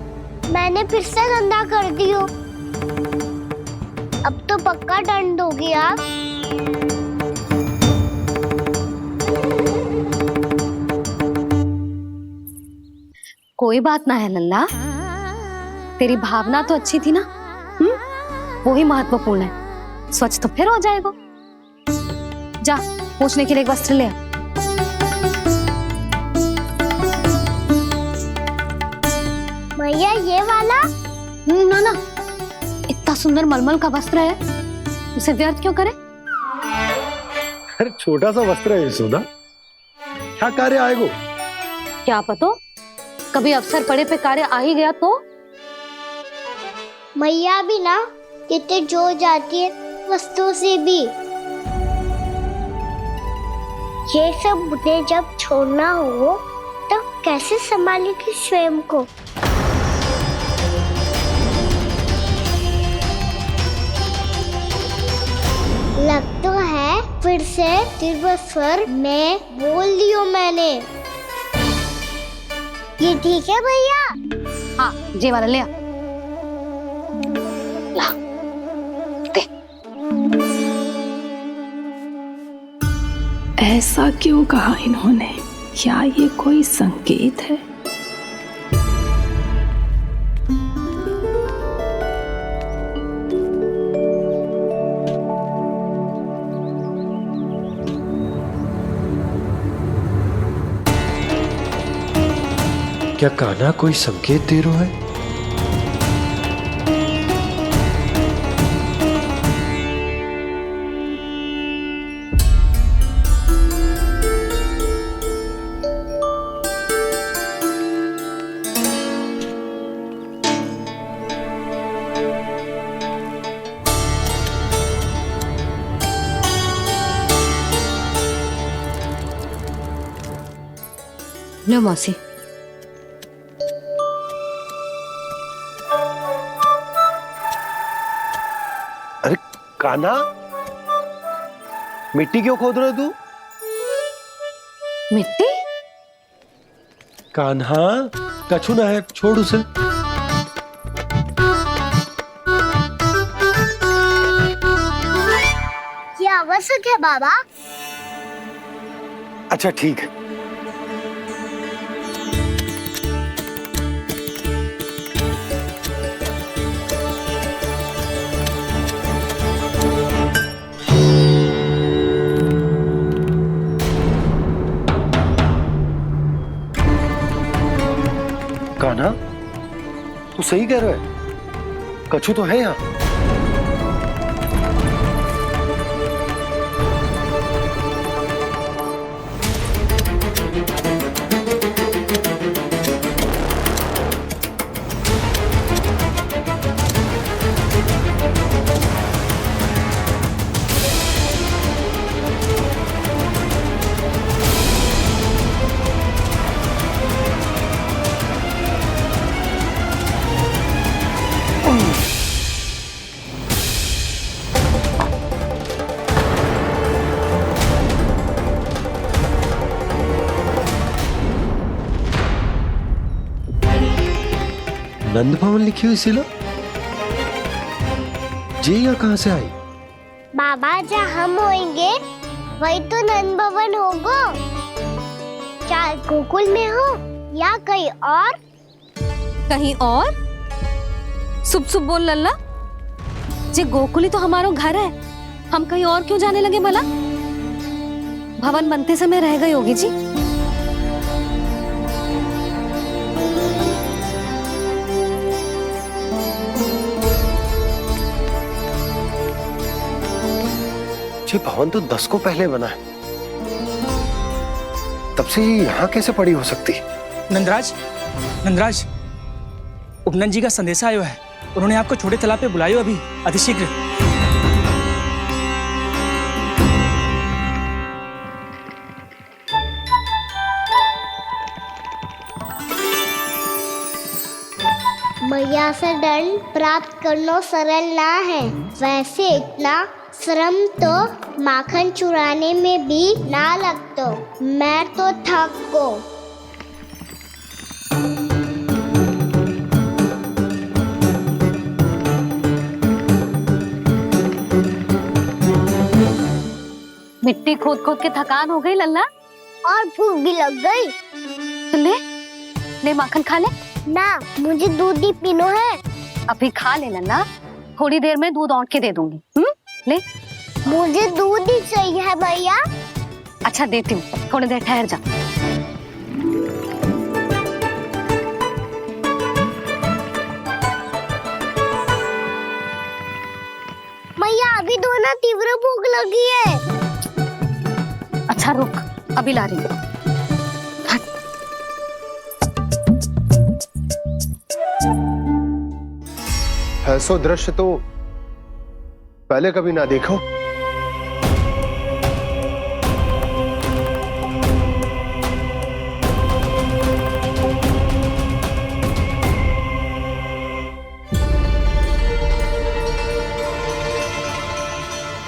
मैंने फिर से गंदा कर दियो। अब तो पक्का दंड दोगी आप। कोई बात ना है लल्ला, तेरी भावना तो अच्छी थी ना, वो ही महत्वपूर्ण है। स्वच्छ तो फिर हो जाएगा। जा, पूछने के लिए एक वस्त्र ले आ। भैया ये वाला? ना ना, इतना सुंदर मलमल का वस्त्र है, उसे व्यर्थ क्यों करे? अरे छोटा सा वस्त्र है यशोदा, क्या कार्य आएगा? क्या पता, कभी अवसर पड़े पे कार्य आ ही गया तो? मैया भी ना कितने जो जाती है वस्तुओं से भी। ये सब मुझे जब छोड़ना हो तो कैसे संभालेगी स्वयं को? लग तो है फिर से तिरस्वर में बोल दियो मैंने। ये ठीक है भैया? हाँ, ये वाला ले आ। ला, दे। ऐसा क्यों कहा इन्होंने? क्या ये कोई संकेत है? क्या कान्हा कोई संकेत दे रहा है? लो मौसी। अरे कान्हा, मिट्टी क्यों खोद रहे तू? मिट्टी? कान्हा, कछु ना है, छोड़ उसे। ये आवश्यक है बाबा। अच्छा ठीक है। कान्हा, तू सही कह रहा है, कछु तो है यहाँ। नंद भवन लिखी हुई सिला जी, या कहां से आई? बाबा जहाँ हम होंगे वही तो नंद भवन होगा। चाहे गोकुल में हो या कहीं और। कहीं और? सुब सुब बोल लल्ला। जे गोकुल ही तो हमारा घर है, हम कहीं और क्यों जाने लगे भला? भवन बनते समय रह गई होगी जी। ये भवन तो 10 को पहले बना है, तब से ये यहाँ कैसे पड़ी हो सकती? नंदराज, नंदराज, उपनंद जी का संदेशा आयो है। उन्होंने आपको छोटे तालाब पे बुलायो अभी, अतिशीघ्र। मैया से दंड प्राप्त करना सरल ना है। वैसे इतना श्रम तो माखन चुराने में भी ना लगतो। मैं तो थक को। मिट्टी खोद खोद के थकान हो गई लल्ला, और भूख भी लग गई। तो ले ले माखन खा ले। ना, मुझे दूध ही पीनो है। अभी खा ले लल्ला, थोड़ी देर में दूध औंट के दे दूंगी। ले। मुझे दूध ही चाहिए है भैया। अच्छा देती हूँ, थोड़ी देर ठहर जा। मैया अभी दोनों तीव्र भूख लगी है। अच्छा रुक, अभी ला रही हूँ। ऐसा दृश्य तो पहले कभी ना देखो।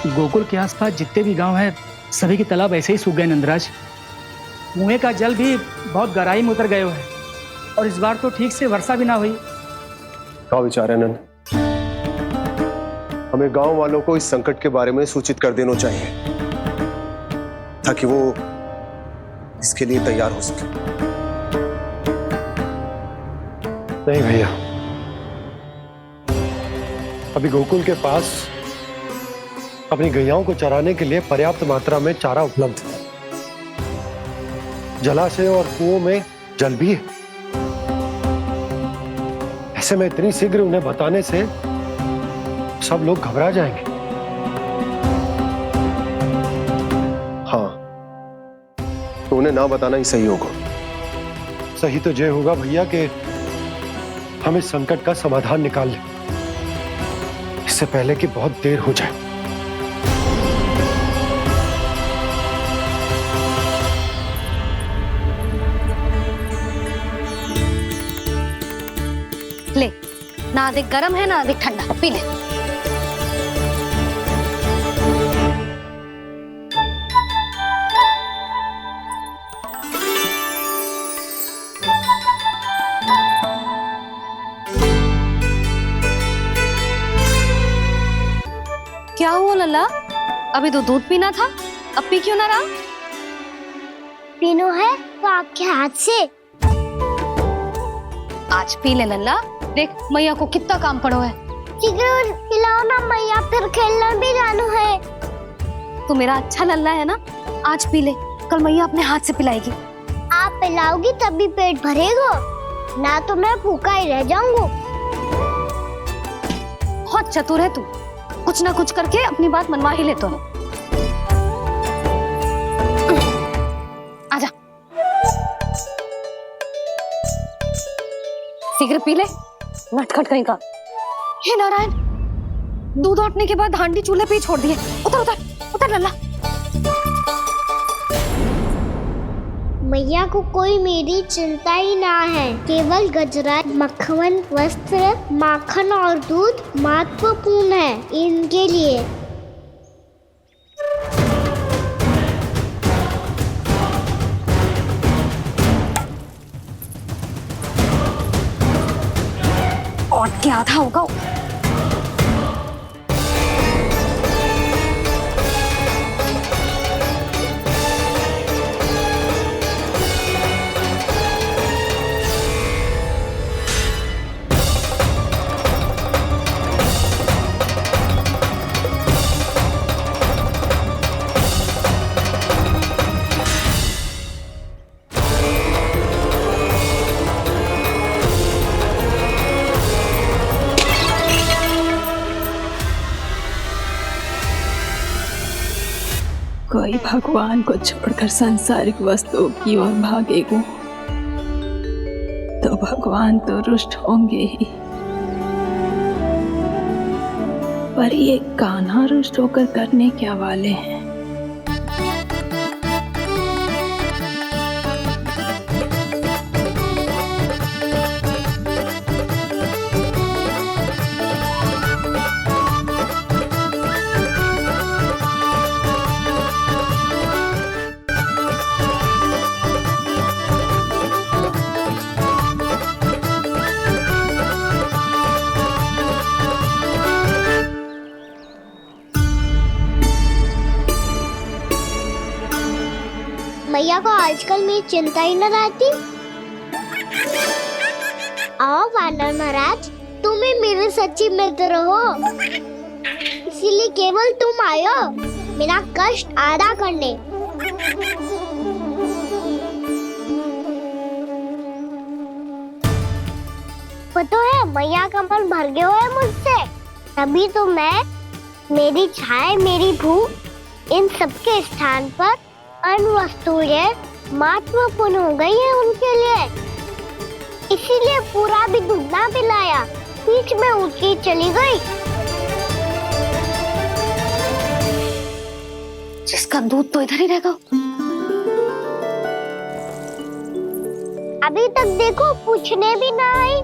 गोकुल के आसपास जितने भी गांव हैं, सभी के तालाब ऐसे ही सूख गए नंदराज। कुएं का जल भी बहुत गहराई में उतर गए है, और इस बार तो ठीक से वर्षा भी ना हुई। क्या विचार है नंद? हमें गांव वालों को इस संकट के बारे में सूचित कर देना चाहिए, ताकि वो इसके लिए तैयार हो सके। नहीं भैया, अभी गोकुल के पास अपनी गैयाओं को चराने के लिए पर्याप्त मात्रा में चारा उपलब्ध है। जलाशय और कुओं में जल भी है। ऐसे में इतनी शीघ्र उन्हें बताने से सब लोग घबरा जाएंगे। हाँ, तो उन्हें ना बताना ही सही होगा। सही तो ये होगा भैया कि हम इस संकट का समाधान निकाल लें, इससे पहले कि बहुत देर हो जाए। ले, ना अधिक गर्म है ना अधिक ठंडा, पी ले। क्या हुआ लल्ला? अभी तो दूध पीना था, अब पी क्यों ना रहा? पीनो है तो आपके हाथ से। आज पी ले लल्ला, देख मैया को कितना काम पड़ो है। शीघ्र खिलाओ ना मैया, फिर खेलना भी जानो है। तू मेरा अच्छा लल्ला है ना, आज पी ले, कल मैया अपने हाथ से पिलाएगी। आप पिलाओगी तभी पेट भरेगा, ना तो मैं भूखा ही रह जाऊंगा। बहुत चतुर है तू, कुछ ना कुछ करके अपनी बात मनवा ही लेता है। आजा, शीघ्र पी ले, नटखट कहीं का। हे नारायण, दूध औटने के बाद हांडी चूल्हे पे ही छोड़ दिए। उतर उतर उतर लल्ला। मैया को कोई मेरी चिंता ही ना है, केवल गजरा, मक्खन, वस्त्र, माखन और दूध महत्वपूर्ण है इनके लिए। और क्या था होगा? कोई भगवान को छोड़कर सांसारिक वस्तुओं की ओर भागेगा तो भगवान तो रुष्ट होंगे ही, पर ये कान्हा रुष्ट होकर करने क्या वाले हैं? मैया को आजकल मेरी चिंता ही न रहती। आओ वानर महाराज, तुम ही मेरे सच्ची मित्र हो, इसीलिए केवल तुम आयो मेरा कष्ट आधा करने। पता है मैया का मन भर गया है मुझसे, तभी तो मैं, मेरी छाया, मेरी भूख, इन सबके स्थान पर अन्य वस्तुएं महत्वपूर्ण हो गई है उनके लिए। इसीलिए पूरा भी दूध ना पिलाया, बीच में उठ के चली गई। जिसका दूध तो इधर ही रहेगा। अभी तक देखो पूछने भी ना आई।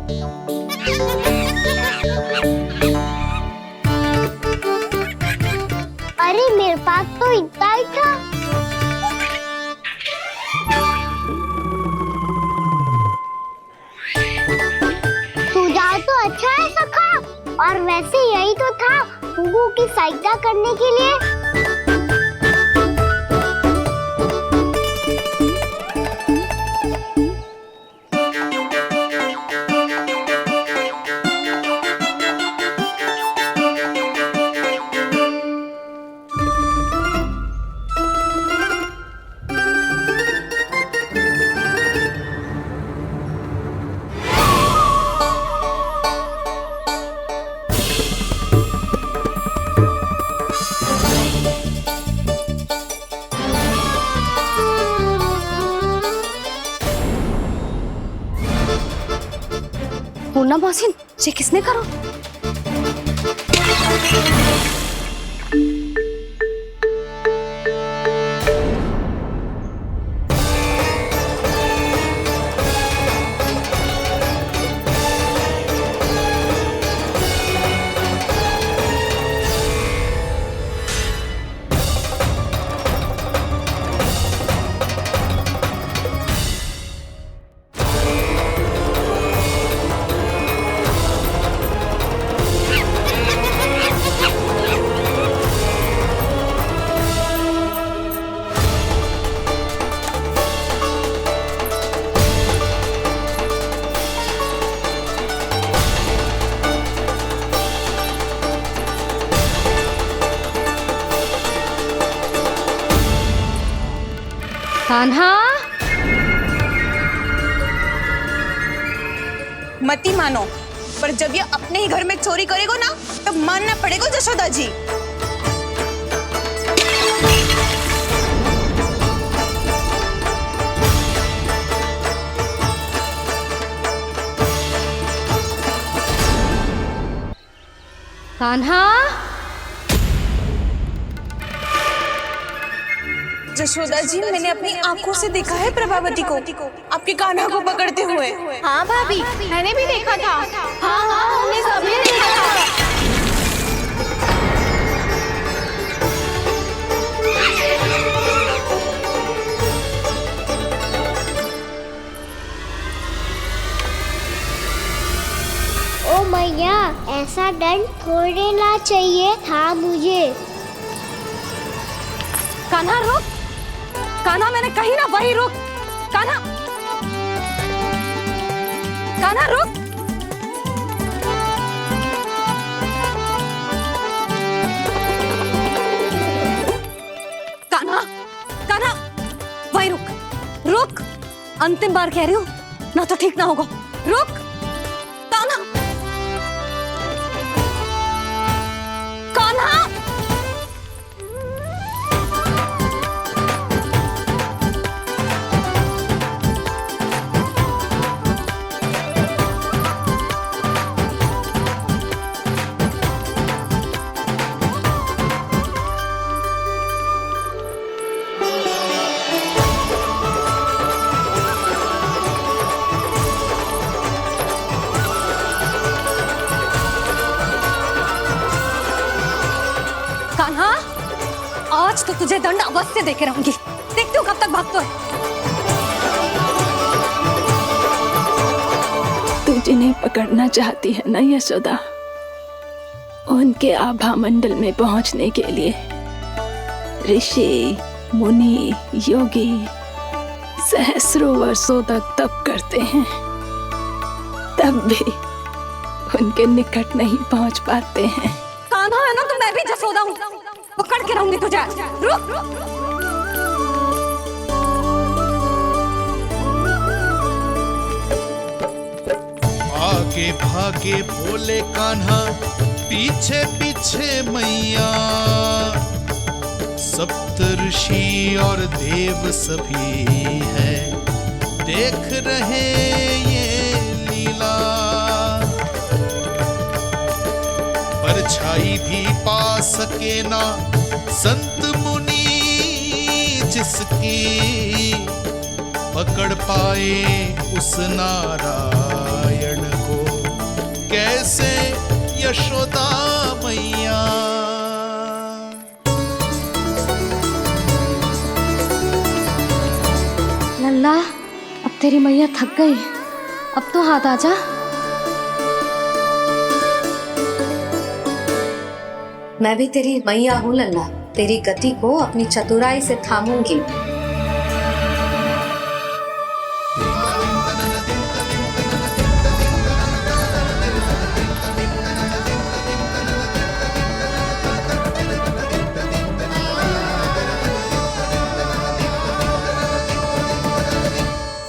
अरे मेरे पास तो इतना ही था। सुझाव तो अच्छा है सखा, और वैसे यही तो था गुगु की सहायता करने के लिए। पूर्णा मौसी, ये किसने करो? कान्हा, मत ही मानो, पर जब ये अपने ही घर में चोरी करेगा ना तब मानना पड़ेगा जशोदा जी। कान्हा, जशोदा जी, मैंने अपनी आंखों से देखा है प्रभावती को आपके कान्हा को पकड़ते हुए। हाँ भाभी, मैंने भी देखा था। हाँ हाँ, हमने सभी देखा था। ओ मैया, ऐसा दंड थोड़े ना चाहिए था मुझे। कान्हा रुक, कान्हा मैंने कही ना वही रुक। कान्हा, कान्हा रुक। कान्हा, कान्हा वही रुक, रुक। अंतिम बार कह रही हूँ, ना तो ठीक ना होगा। रुक कान्हा, कान्हा। कान्हा, आज तो तुझे दंड अवश्य देके रहूंगी। देखती हूँ कब तक भागता है। तू जिन्हें पकड़ना चाहती है ना यशोदा, उनके आभा मंडल में पहुंचने के लिए ऋषि, मुनि, योगी सहस्रों वर्षों तक तप करते हैं, तब भी उनके निकट नहीं पहुंच पाते हैं। कान्हा है ना, तो मैं भी जसोदा हूँ, पकड़ के रहूंगी तुझे। रुक। आगे भागे बोले कान्हा, पीछे पीछे मैया, सप्तऋषि और देव सभी है, देख रहे ये लीला। परछाई भी पा सके ना संत मुनि जिसकी, पकड़ पाए उस नारायण को कैसे यशोदा मैया। लल्ला, अब तेरी मैया थक गई, अब तो हाथ आजा। मैं भी तेरी मैया हूँ लल्ला, तेरी गति को अपनी चतुराई से थामूंगी।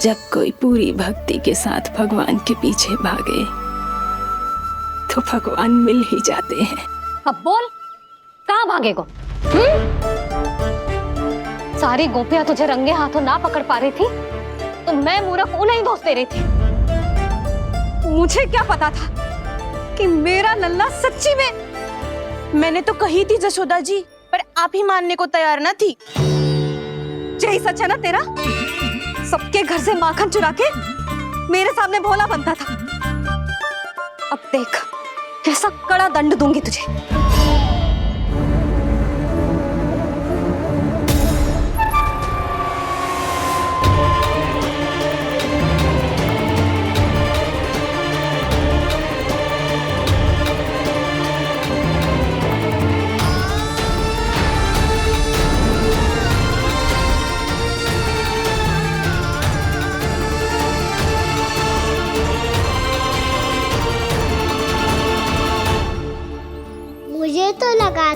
जब कोई पूरी भक्ति के साथ भगवान के पीछे भागे तो भगवान मिल ही जाते हैं। अब बोल, कहाँ भागेगा? सारी गोपियां तुझे रंगे हाथों ना पकड़ पा रही थी तो मैं मूर्ख उन्हें ही दोष दे रही थी। मुझे क्या पता था कि मेरा लल्ला सच्ची में। मैंने तो कही थी जशोदा जी, पर आप ही मानने को तैयार ना थी। यही सच है ना तेरा? सबके घर से माखन चुरा के मेरे सामने भोला बनता था। अब देख कैसा कड़ा दंड दूंगी तुझे।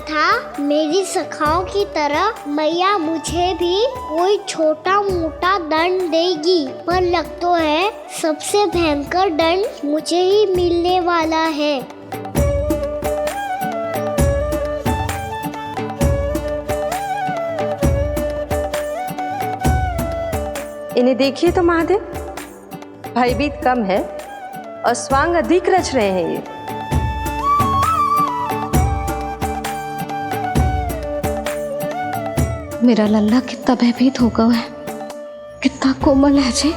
था मेरी सखाओं की तरह मैया मुझे भी कोई छोटा मोटा दंड देगी, पर लग तो है सबसे भयंकर दंड मुझे ही मिलने वाला है। इन्हें देखिए तो महादेव, भयभीत कम है और स्वांग अधिक रच रहे हैं ये। मेरा लल्ला कितना भयभीत होगा है, कितना कोमल है जी।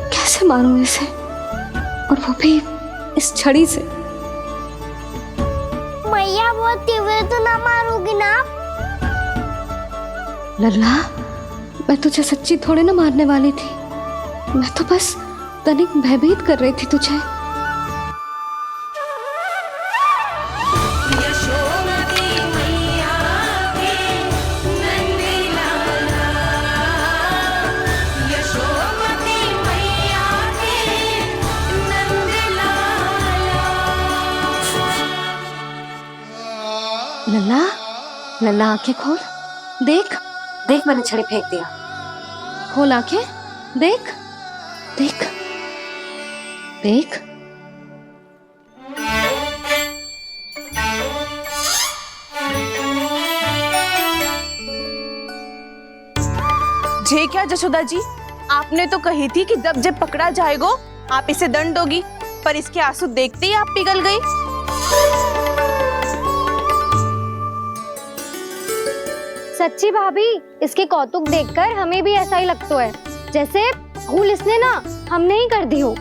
कैसे मारूं इसे, और वो भी इस छड़ी से। मैया बहुत तीव्र तो ना मारोगी ना? लल्ला, मैं तुझे सच्ची थोड़े ना मारने वाली थी, मैं तो बस तनिक भयभीत कर रही थी तुझे। लल्ला, लल्ला आंखें खोल, देख देख, मैंने छड़ी फेंक दिया। खोल आंखें, देख देख देख। जे क्या जशोदा जी, आपने तो कही थी कि जब पकड़ा जाएगा आप इसे दंड दोगी, पर इसके आंसू देखते ही आप पिघल गई। सच्ची भाभी, इसके कौतुक देखकर हमें भी ऐसा ही लगता है, जैसे भूल इसने ना हमने ही कर दी हो।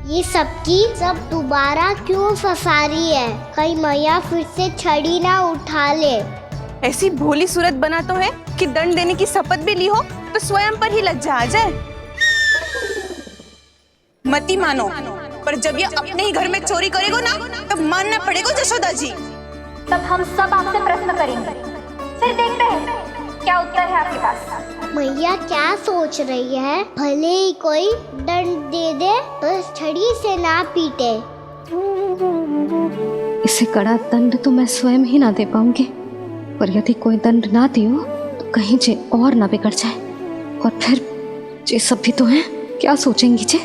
ये सबकी सब दोबारा क्यों फंसा रही है? कहीं मैया फिर से छड़ी ना उठा ले। ऐसी भोली सूरत बना तो है कि दंड देने की शपथ भी ली हो तो स्वयं पर ही लज्जा आ जाए। मती मानो, पर जब ये अपने ही घर में चोरी करेगा ना, तब मानना पड़ेगा जशोदा जी। तब हम सब आपसे प्रश्न करेंगे, फिर देखते हैं क्या उत्तर है आपके पास। मैया क्या सोच रही है? भले ही कोई दंड दे दे तो छड़ी से ना पीटे। इसे कड़ा दंड तो मैं स्वयं ही ना दे पाऊंगी, पर यदि कोई दंड ना दियो तो कहीं जे और ना बिगड़ जाए, और फिर जे सब भी तो हैं, क्या सोचेंगी जे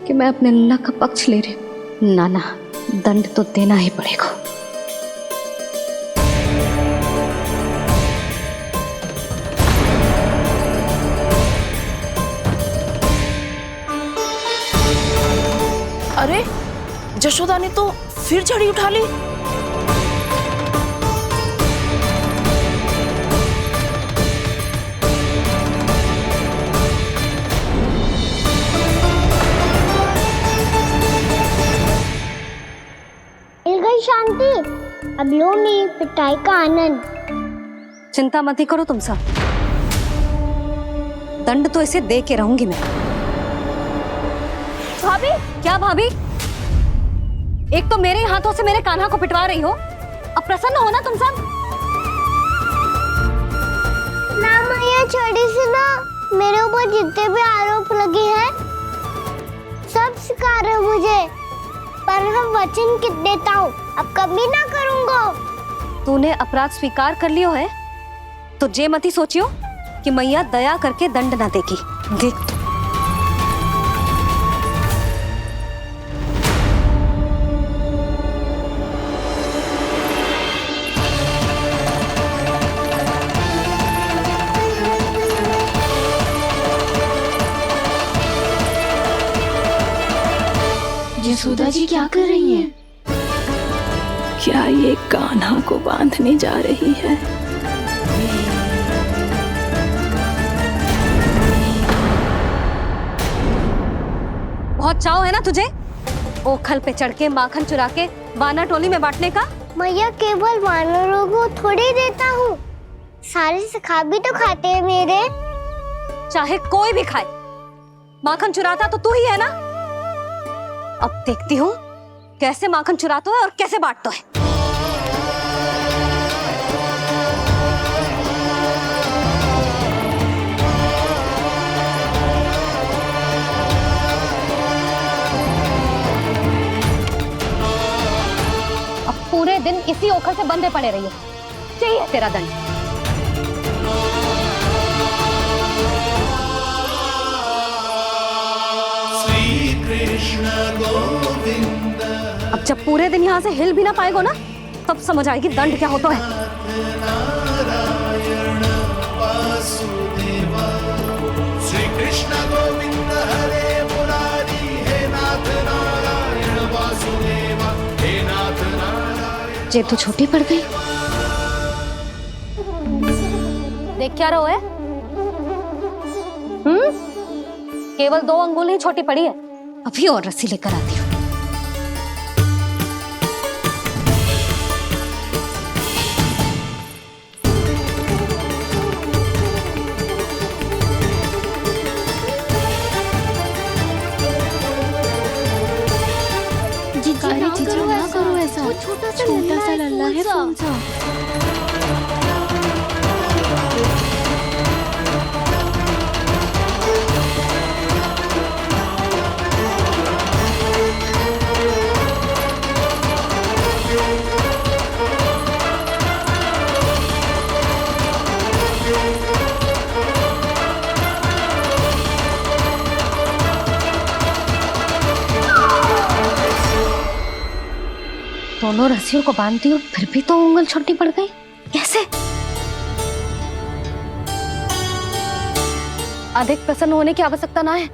कि मैं अपने लल्ला का पक्ष ले रही हूँ। ना ना, दंड तो देना ही पड़ेगा। अरे, जशोदा ने तो फिर छड़ी उठा ली। मिल गई शांति, अब लो मेरी पिटाई का आनंद। चिंता मत ही करो तुम सब, दंड तो इसे दे के रहूंगी मैं। भाभी, क्या भाभी? एक तो मेरे हाथों से मेरे कान्हा को पिटवा रही हो, अब प्रसन्न हो ना तुम सब? ना मैया, छड़ी से ना मेरे ऊपर जितने भी आरोप लगे हैं सब स्वीकार है मुझे, पर हम वचन कित देता हूँ, अब कभी ना करूँगा। तूने अपराध स्वीकार कर लियो है तो जे मती सोचियो कि मैया दया करके दंड ना देगी। देख यशोदा जी क्या कर रही हैं? क्या ये कान्हा को बांधने जा रही है? बहुत चाव है ना तुझे ओखल पे चढ़ के माखन चुरा के वाना टोली में बांटने का? मैया, केवल वानरों को थोड़ी देता हूँ, सारे सखा भी तो खाते हैं मेरे। चाहे कोई भी खाए, माखन चुराता तो तू ही है ना। अब देखती हूँ कैसे माखन चुराता है और कैसे बांटता है। अब पूरे दिन इस इसी ओखर से बंधे पड़े रहिए। चाहिए तेरा दंड। श्री कृष्ण गोविंद। अब जब पूरे दिन यहाँ से हिल भी ना पाएगो ना, तब समझ आएगी दंड क्या होता है। नारायण वासुदेव। श्री कृष्ण गोविंद हरे मुरारी। हे नाथ नारायण वासुदेव। हे नाथ नारायण। जे तो छोटी पड़ गई। देख क्या रहो है? केवल 2 अंगुल ही छोटी पड़ी है। अभी और रस्सी लेकर आती हूँ। जीजू ना करो ऐसा। छोटा सा लल्ला है कौन सा? दोनों रस्सियों को बांधती हूँ, फिर भी तो उंगल छोटी पड़ गई। कैसे? अधिक प्रसन्न होने की आवश्यकता ना है।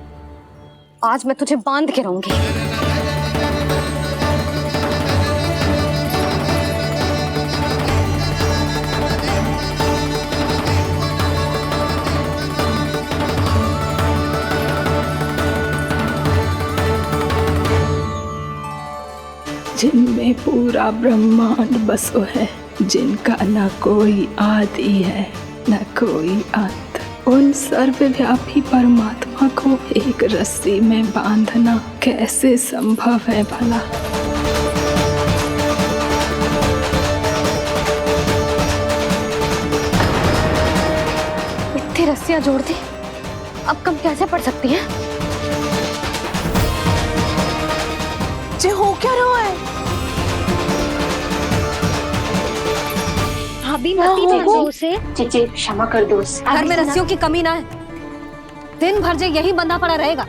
आज मैं तुझे बांध के रहूंगी। जिनमें पूरा ब्रह्मांड बसो है, जिनका न कोई आदि है न कोई अंत, उन सर्वव्यापी परमात्मा को एक रस्सी में बांधना कैसे संभव है भला? इतनी रस्सियां जोड़ दी, अब कम कैसे पड़ सकती है? जे हो क्या रहा है? भाभी मत कीजिए उसे। जीजी क्षमा कर दो उसे। घर में रस्सियों की कमी ना है। दिन भर जो यही बंधा पड़ा रहेगा,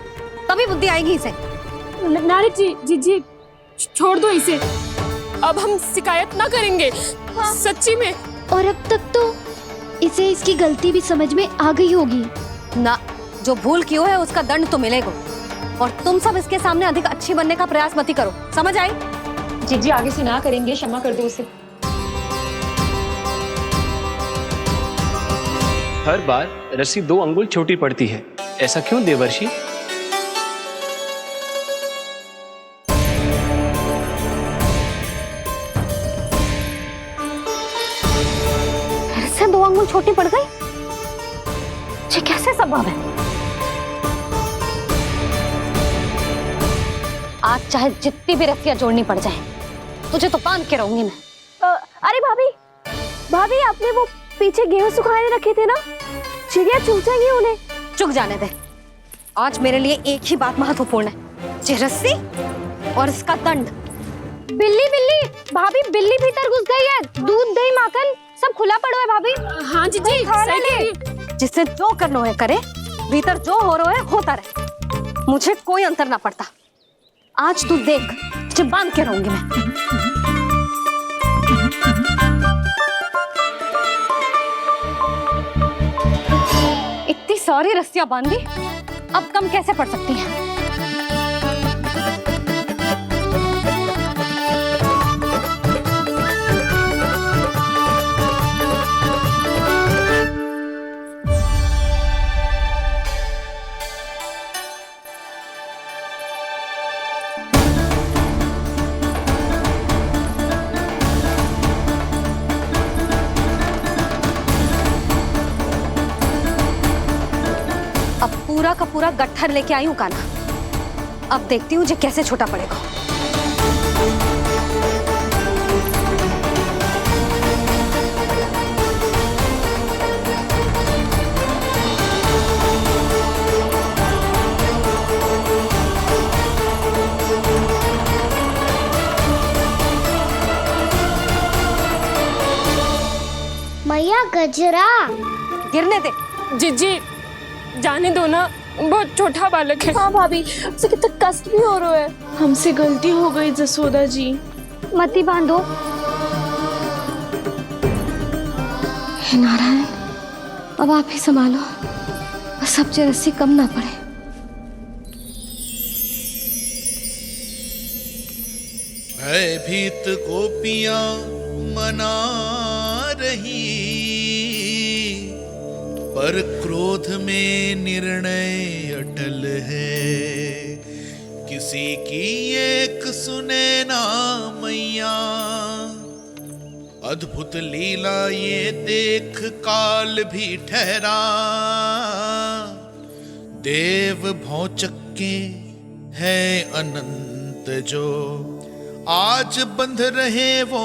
तभी बुद्धि आएगी इसे। नारी जी जीजी छोड़ दो इसे। अब हम शिकायत ना करेंगे। सच्ची में। और अब तक तो इसे इसकी गलती भी समझ में आ गई होगी ना। जो भूल की है उसका दंड तो मिलेगा। और तुम सब इसके सामने अधिक अच्छी बनने का प्रयास मत ही करो। समझ आई? जीजी आगे से ना करेंगे। क्षमा कर दो उसे। हर बार रस्सी 2 अंगुल छोटी पड़ती है, ऐसा क्यों देवर्षि? फिर से 2 अंगुल छोटी पड़ गई? ये कैसे संभव है? आज चाहे जितनी भी रस्सियां जोड़नी पड़ जाए, तुझे तो बांध के रहूंगी मैं। अरे भाभी, भाभी आपने वो पीछे गेहूं सुखाने रखे थे ना, चिड़िया चुग जाएंगी उन्हें। चुग जाने दे। आज मेरे लिए एक ही बात महत्वपूर्ण है, ये रस्सी और इसका दंड। बिल्ली बिल्ली भाभी, बिल्ली भीतर घुस गई है। दूध दही माखन सब खुला पड़ो है भाभी। हाँ जीजी सही कह रही है। जिससे जो करना है करे, भीतर जो हो रहा है होता रहे, मुझे कोई अंतर ना पड़ता। आज तू देख, तुझे बांध के रहूंगी मैं। इतनी सारी रस्सियां बांधी, अब कम कैसे पड़ सकती हैं? पूरा का पूरा गट्ठर लेके आई हूँ काना। अब देखती हूँ जे कैसे छोटा पड़ेगा। गजरा। गिरने दे। जीजी जाने दो ना, बहुत छोटा बालक है। हाँ भाभी, उसे कितना कष्ट भी हो रहा है। हमसे गलती हो गई जसोदा जी। मती बांधो। हे नारायण, अब आप ही संभालो, बस सबसे रस्सी कम ना पड़े। भयभीत गोपियां मना रही, पर क्रोध में निर्णय अटल है। किसी की एक सुने ना मैया, अद्भुत लीला ये देख काल भी ठहरा। देव भौचक्के है अनंत जो, आज बंध रहे वो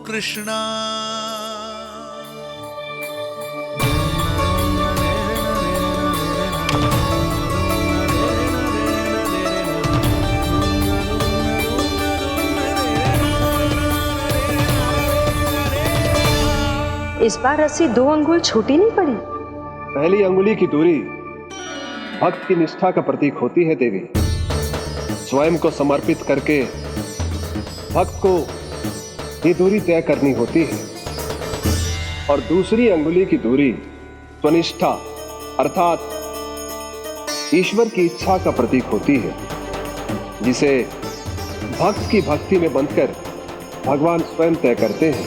कृष्णा। इस बार रस्सी 2 अंगुल छोटी नहीं पड़ी। पहली अंगुली की दूरी भक्त की निष्ठा का प्रतीक होती है देवी। स्वयं को समर्पित करके भक्त को ये दूरी तय करनी होती है। और दूसरी अंगुली की दूरी स्वनिष्ठा अर्थात ईश्वर की इच्छा का प्रतीक होती है, जिसे भक्त की भक्ति में बंधकर भगवान स्वयं तय करते हैं।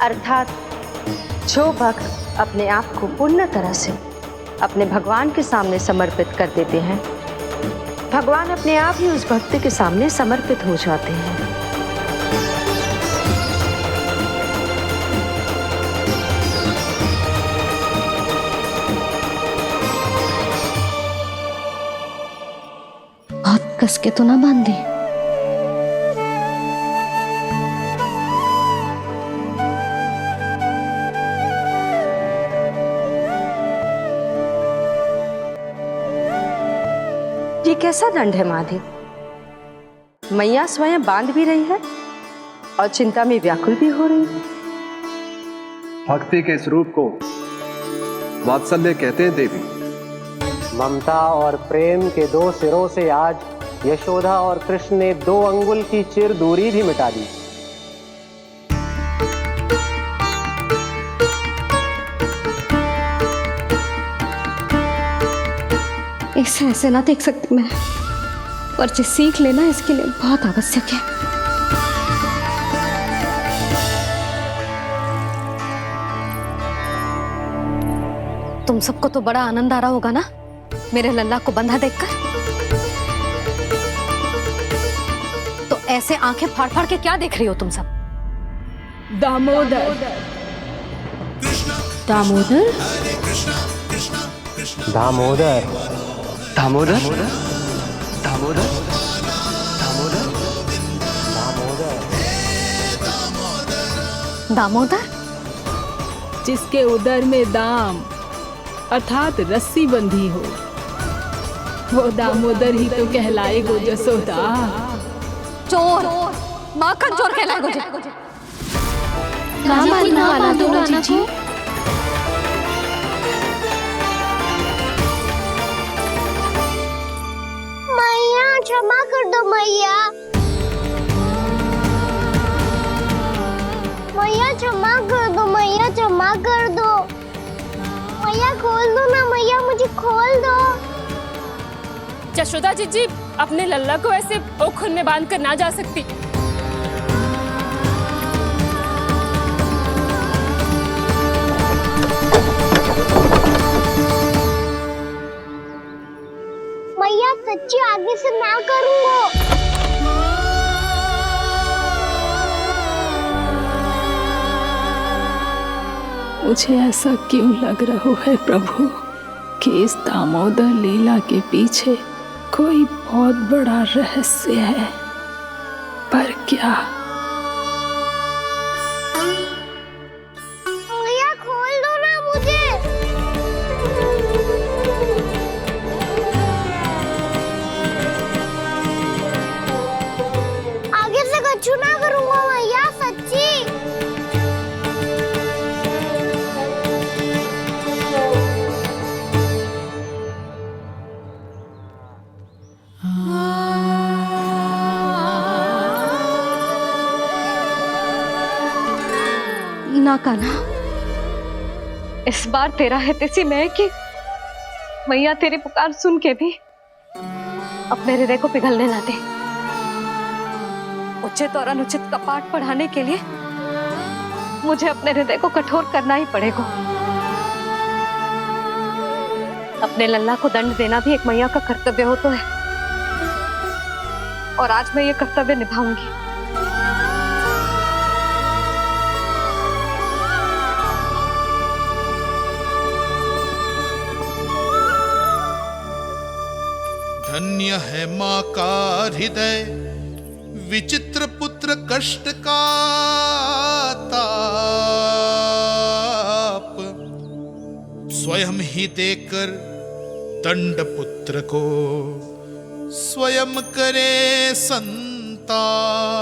अर्थात जो भक्त अपने आप को पूर्ण तरह से अपने भगवान के सामने समर्पित कर देते हैं, भगवान अपने आप ही उस भक्त के सामने समर्पित हो जाते हैं। बहुत कस के तो ना बांधी। ये कैसा दंड है माधे? मैया स्वयं बांध भी रही है और चिंता में व्याकुल भी हो रही है। भक्ति के स्वरूप को वात्सल्य कहते हैं देवी। ममता और प्रेम के 2 सिरों से आज यशोदा और कृष्ण ने 2 अंगुल की चिर दूरी भी मिटा दी। इसे ऐसे ना देख सकती मैं, पर जो सीख लेना इसके लिए बहुत आवश्यक है। तुम सबको तो बड़ा आनंद आ रहा होगा ना मेरे लल्ला को बंधा देखकर। तो ऐसे आंखें फाड़ फाड़ के क्या देख रही हो तुम सब? दामोदर। दामोदर दामोदर दामोदर दामोदर दामोदर, जिसके उदर में दाम अर्थात रस्सी बंधी हो, वो दामोदर ही तो कहलाएगो जसोदा। चोर, माखन चोर कहलाएगो जी। कहाँ बांधना वाला दोनों जीजी? मैया क्षमा कर दो मैया। मैया क्षमा कर दो, मैया क्षमा कर दो। मैया खोल दो ना मैया, मुझे खोल दो। यशोदा जीजी अपने लल्ला को ऐसे ओखुन में बांध कर ना जा सकती। मैया सच्ची आगे से ना करूँगा। मुझे ऐसा क्यों लग रहा है प्रभु कि इस दामोदर लीला के पीछे कोई बहुत बड़ा रहस्य है, पर क्या? मैया खोल दो ना मुझे। आगे से कछु ना करूँगा मैया, सच्ची। हाँ कान्हा, इस बार तेरा हित इसी में है कि मैया तेरी पुकार सुन के भी अपने हृदय को पिघलने ना दे। उचित और अनुचित कपाट पढ़ाने के लिए मुझे अपने हृदय को कठोर करना ही पड़ेगा। अपने लल्ला को दंड देना भी एक मैया का कर्तव्य हो तो है, और आज मैं ये कर्तव्य निभाऊंगी। धन्य है माँ का हृदय, विचित्र पुत्र कष्ट का ताप, स्वयं ही देकर दंड पुत्र को स्वयं करे संताप।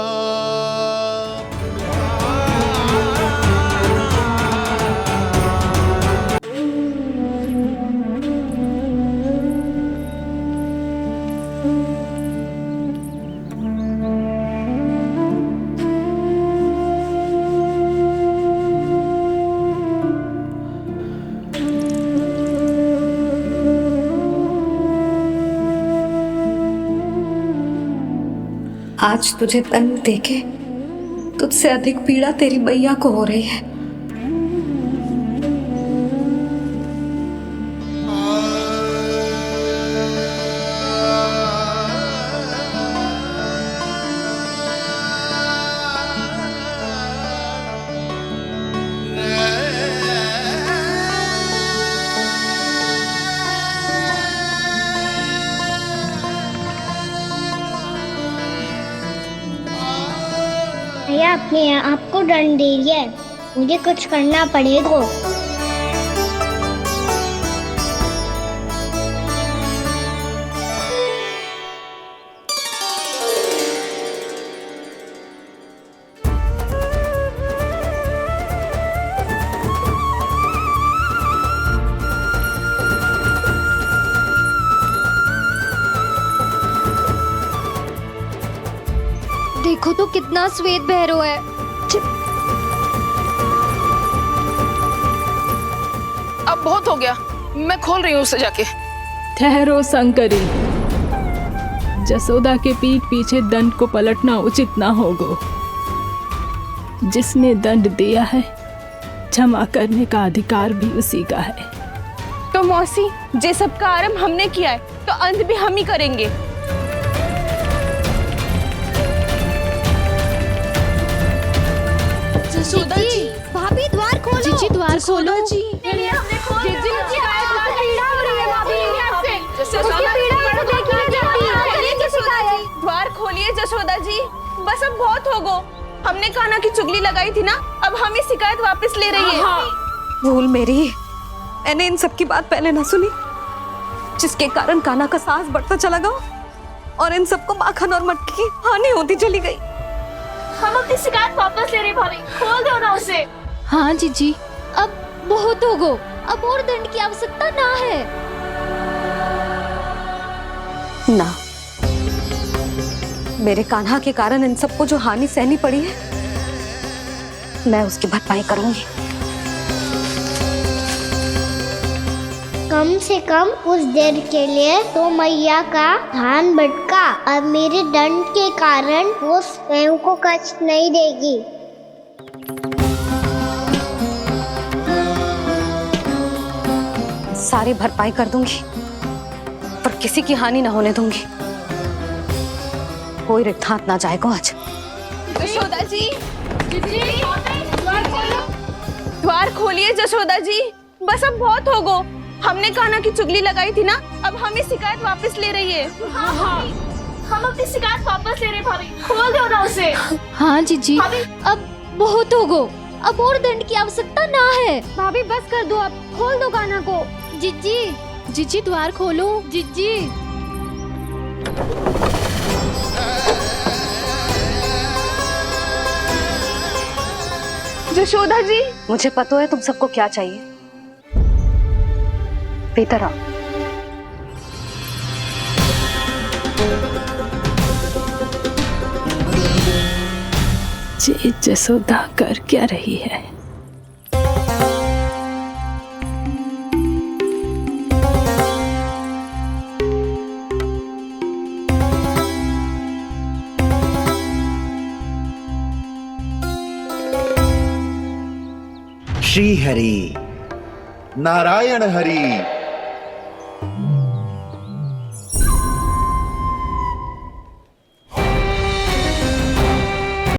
आज तुझे दंड देके तुझसे अधिक पीड़ा तेरी मैया को हो रही है। भैया अपने आप को दंड दे रही है, मुझे कुछ करना पड़ेगा। देखो तो कितना श्वेत भैरव है। अब बहुत हो गया, मैं खोल रही हूँ उसे जाके। ठहरो शंकरी, जसोदा के पीठ पीछे दंड को पलटना उचित ना होगा। जिसने दंड दिया है क्षमा करने का अधिकार भी उसी का है। तो मौसी, जे सब का आरंभ हमने किया है तो अंत भी हम ही करेंगे। जसोदा जी, भाभी द्वार खोलो। जीजी द्वार खोलो। जी द्वार खोलिए जसोदा जी, बस अब बहुत हो गो। हमने कान्हा की चुगली लगाई थी ना, अब हम ही शिकायत वापस ले रही है। भूल मेरी, मैंने इन सब की बात पहले ना सुनी, जिसके कारण कान्हा का साहस बढ़ता चला गया और इन सबको माखन और मटकी की हानि होती चली गई। हम अपनी शिकायत वापस ले रहे भाभी, खोल दो ना उसे। हाँ जीजी, अब बहुत हो गो, अब और दंड की आवश्यकता ना है। ना, मेरे कान्हा के कारण इन सबको जो हानि सहनी पड़ी है, मैं उसकी भरपाई करूंगी। कम से कम उस देर के लिए तो मैया का ध्यान भटका और मेरे दंड के कारण वो स्वयं को कष्ट नहीं देगी। सारी भरपाई कर दूंगी, पर किसी की हानि न होने दूंगी। कोई रिक्त हाथ ना जाएगा आज। जसोदा जी, द्वार खोलिए जसोदा जी, बस अब बहुत हो गो। हमने कान्हा की चुगली लगाई थी ना, अब हम ही शिकायत वापस ले रही है। हम अपनी शिकायत वापस ले रहे भाभी, खोल दो ना उसे। हाँ जीजी, अब बहुत हो गो, अब और दंड की आवश्यकता ना है। भाभी बस कर दो, अब खोल दो कान्हा को। जीजी, जीजी द्वार खोलो। जीजी, जशोदा जी, मुझे पता है तुम सबको क्या चाहिए। भीतर आओ। ये जसोदा कर क्या रही है? श्री हरि नारायण हरि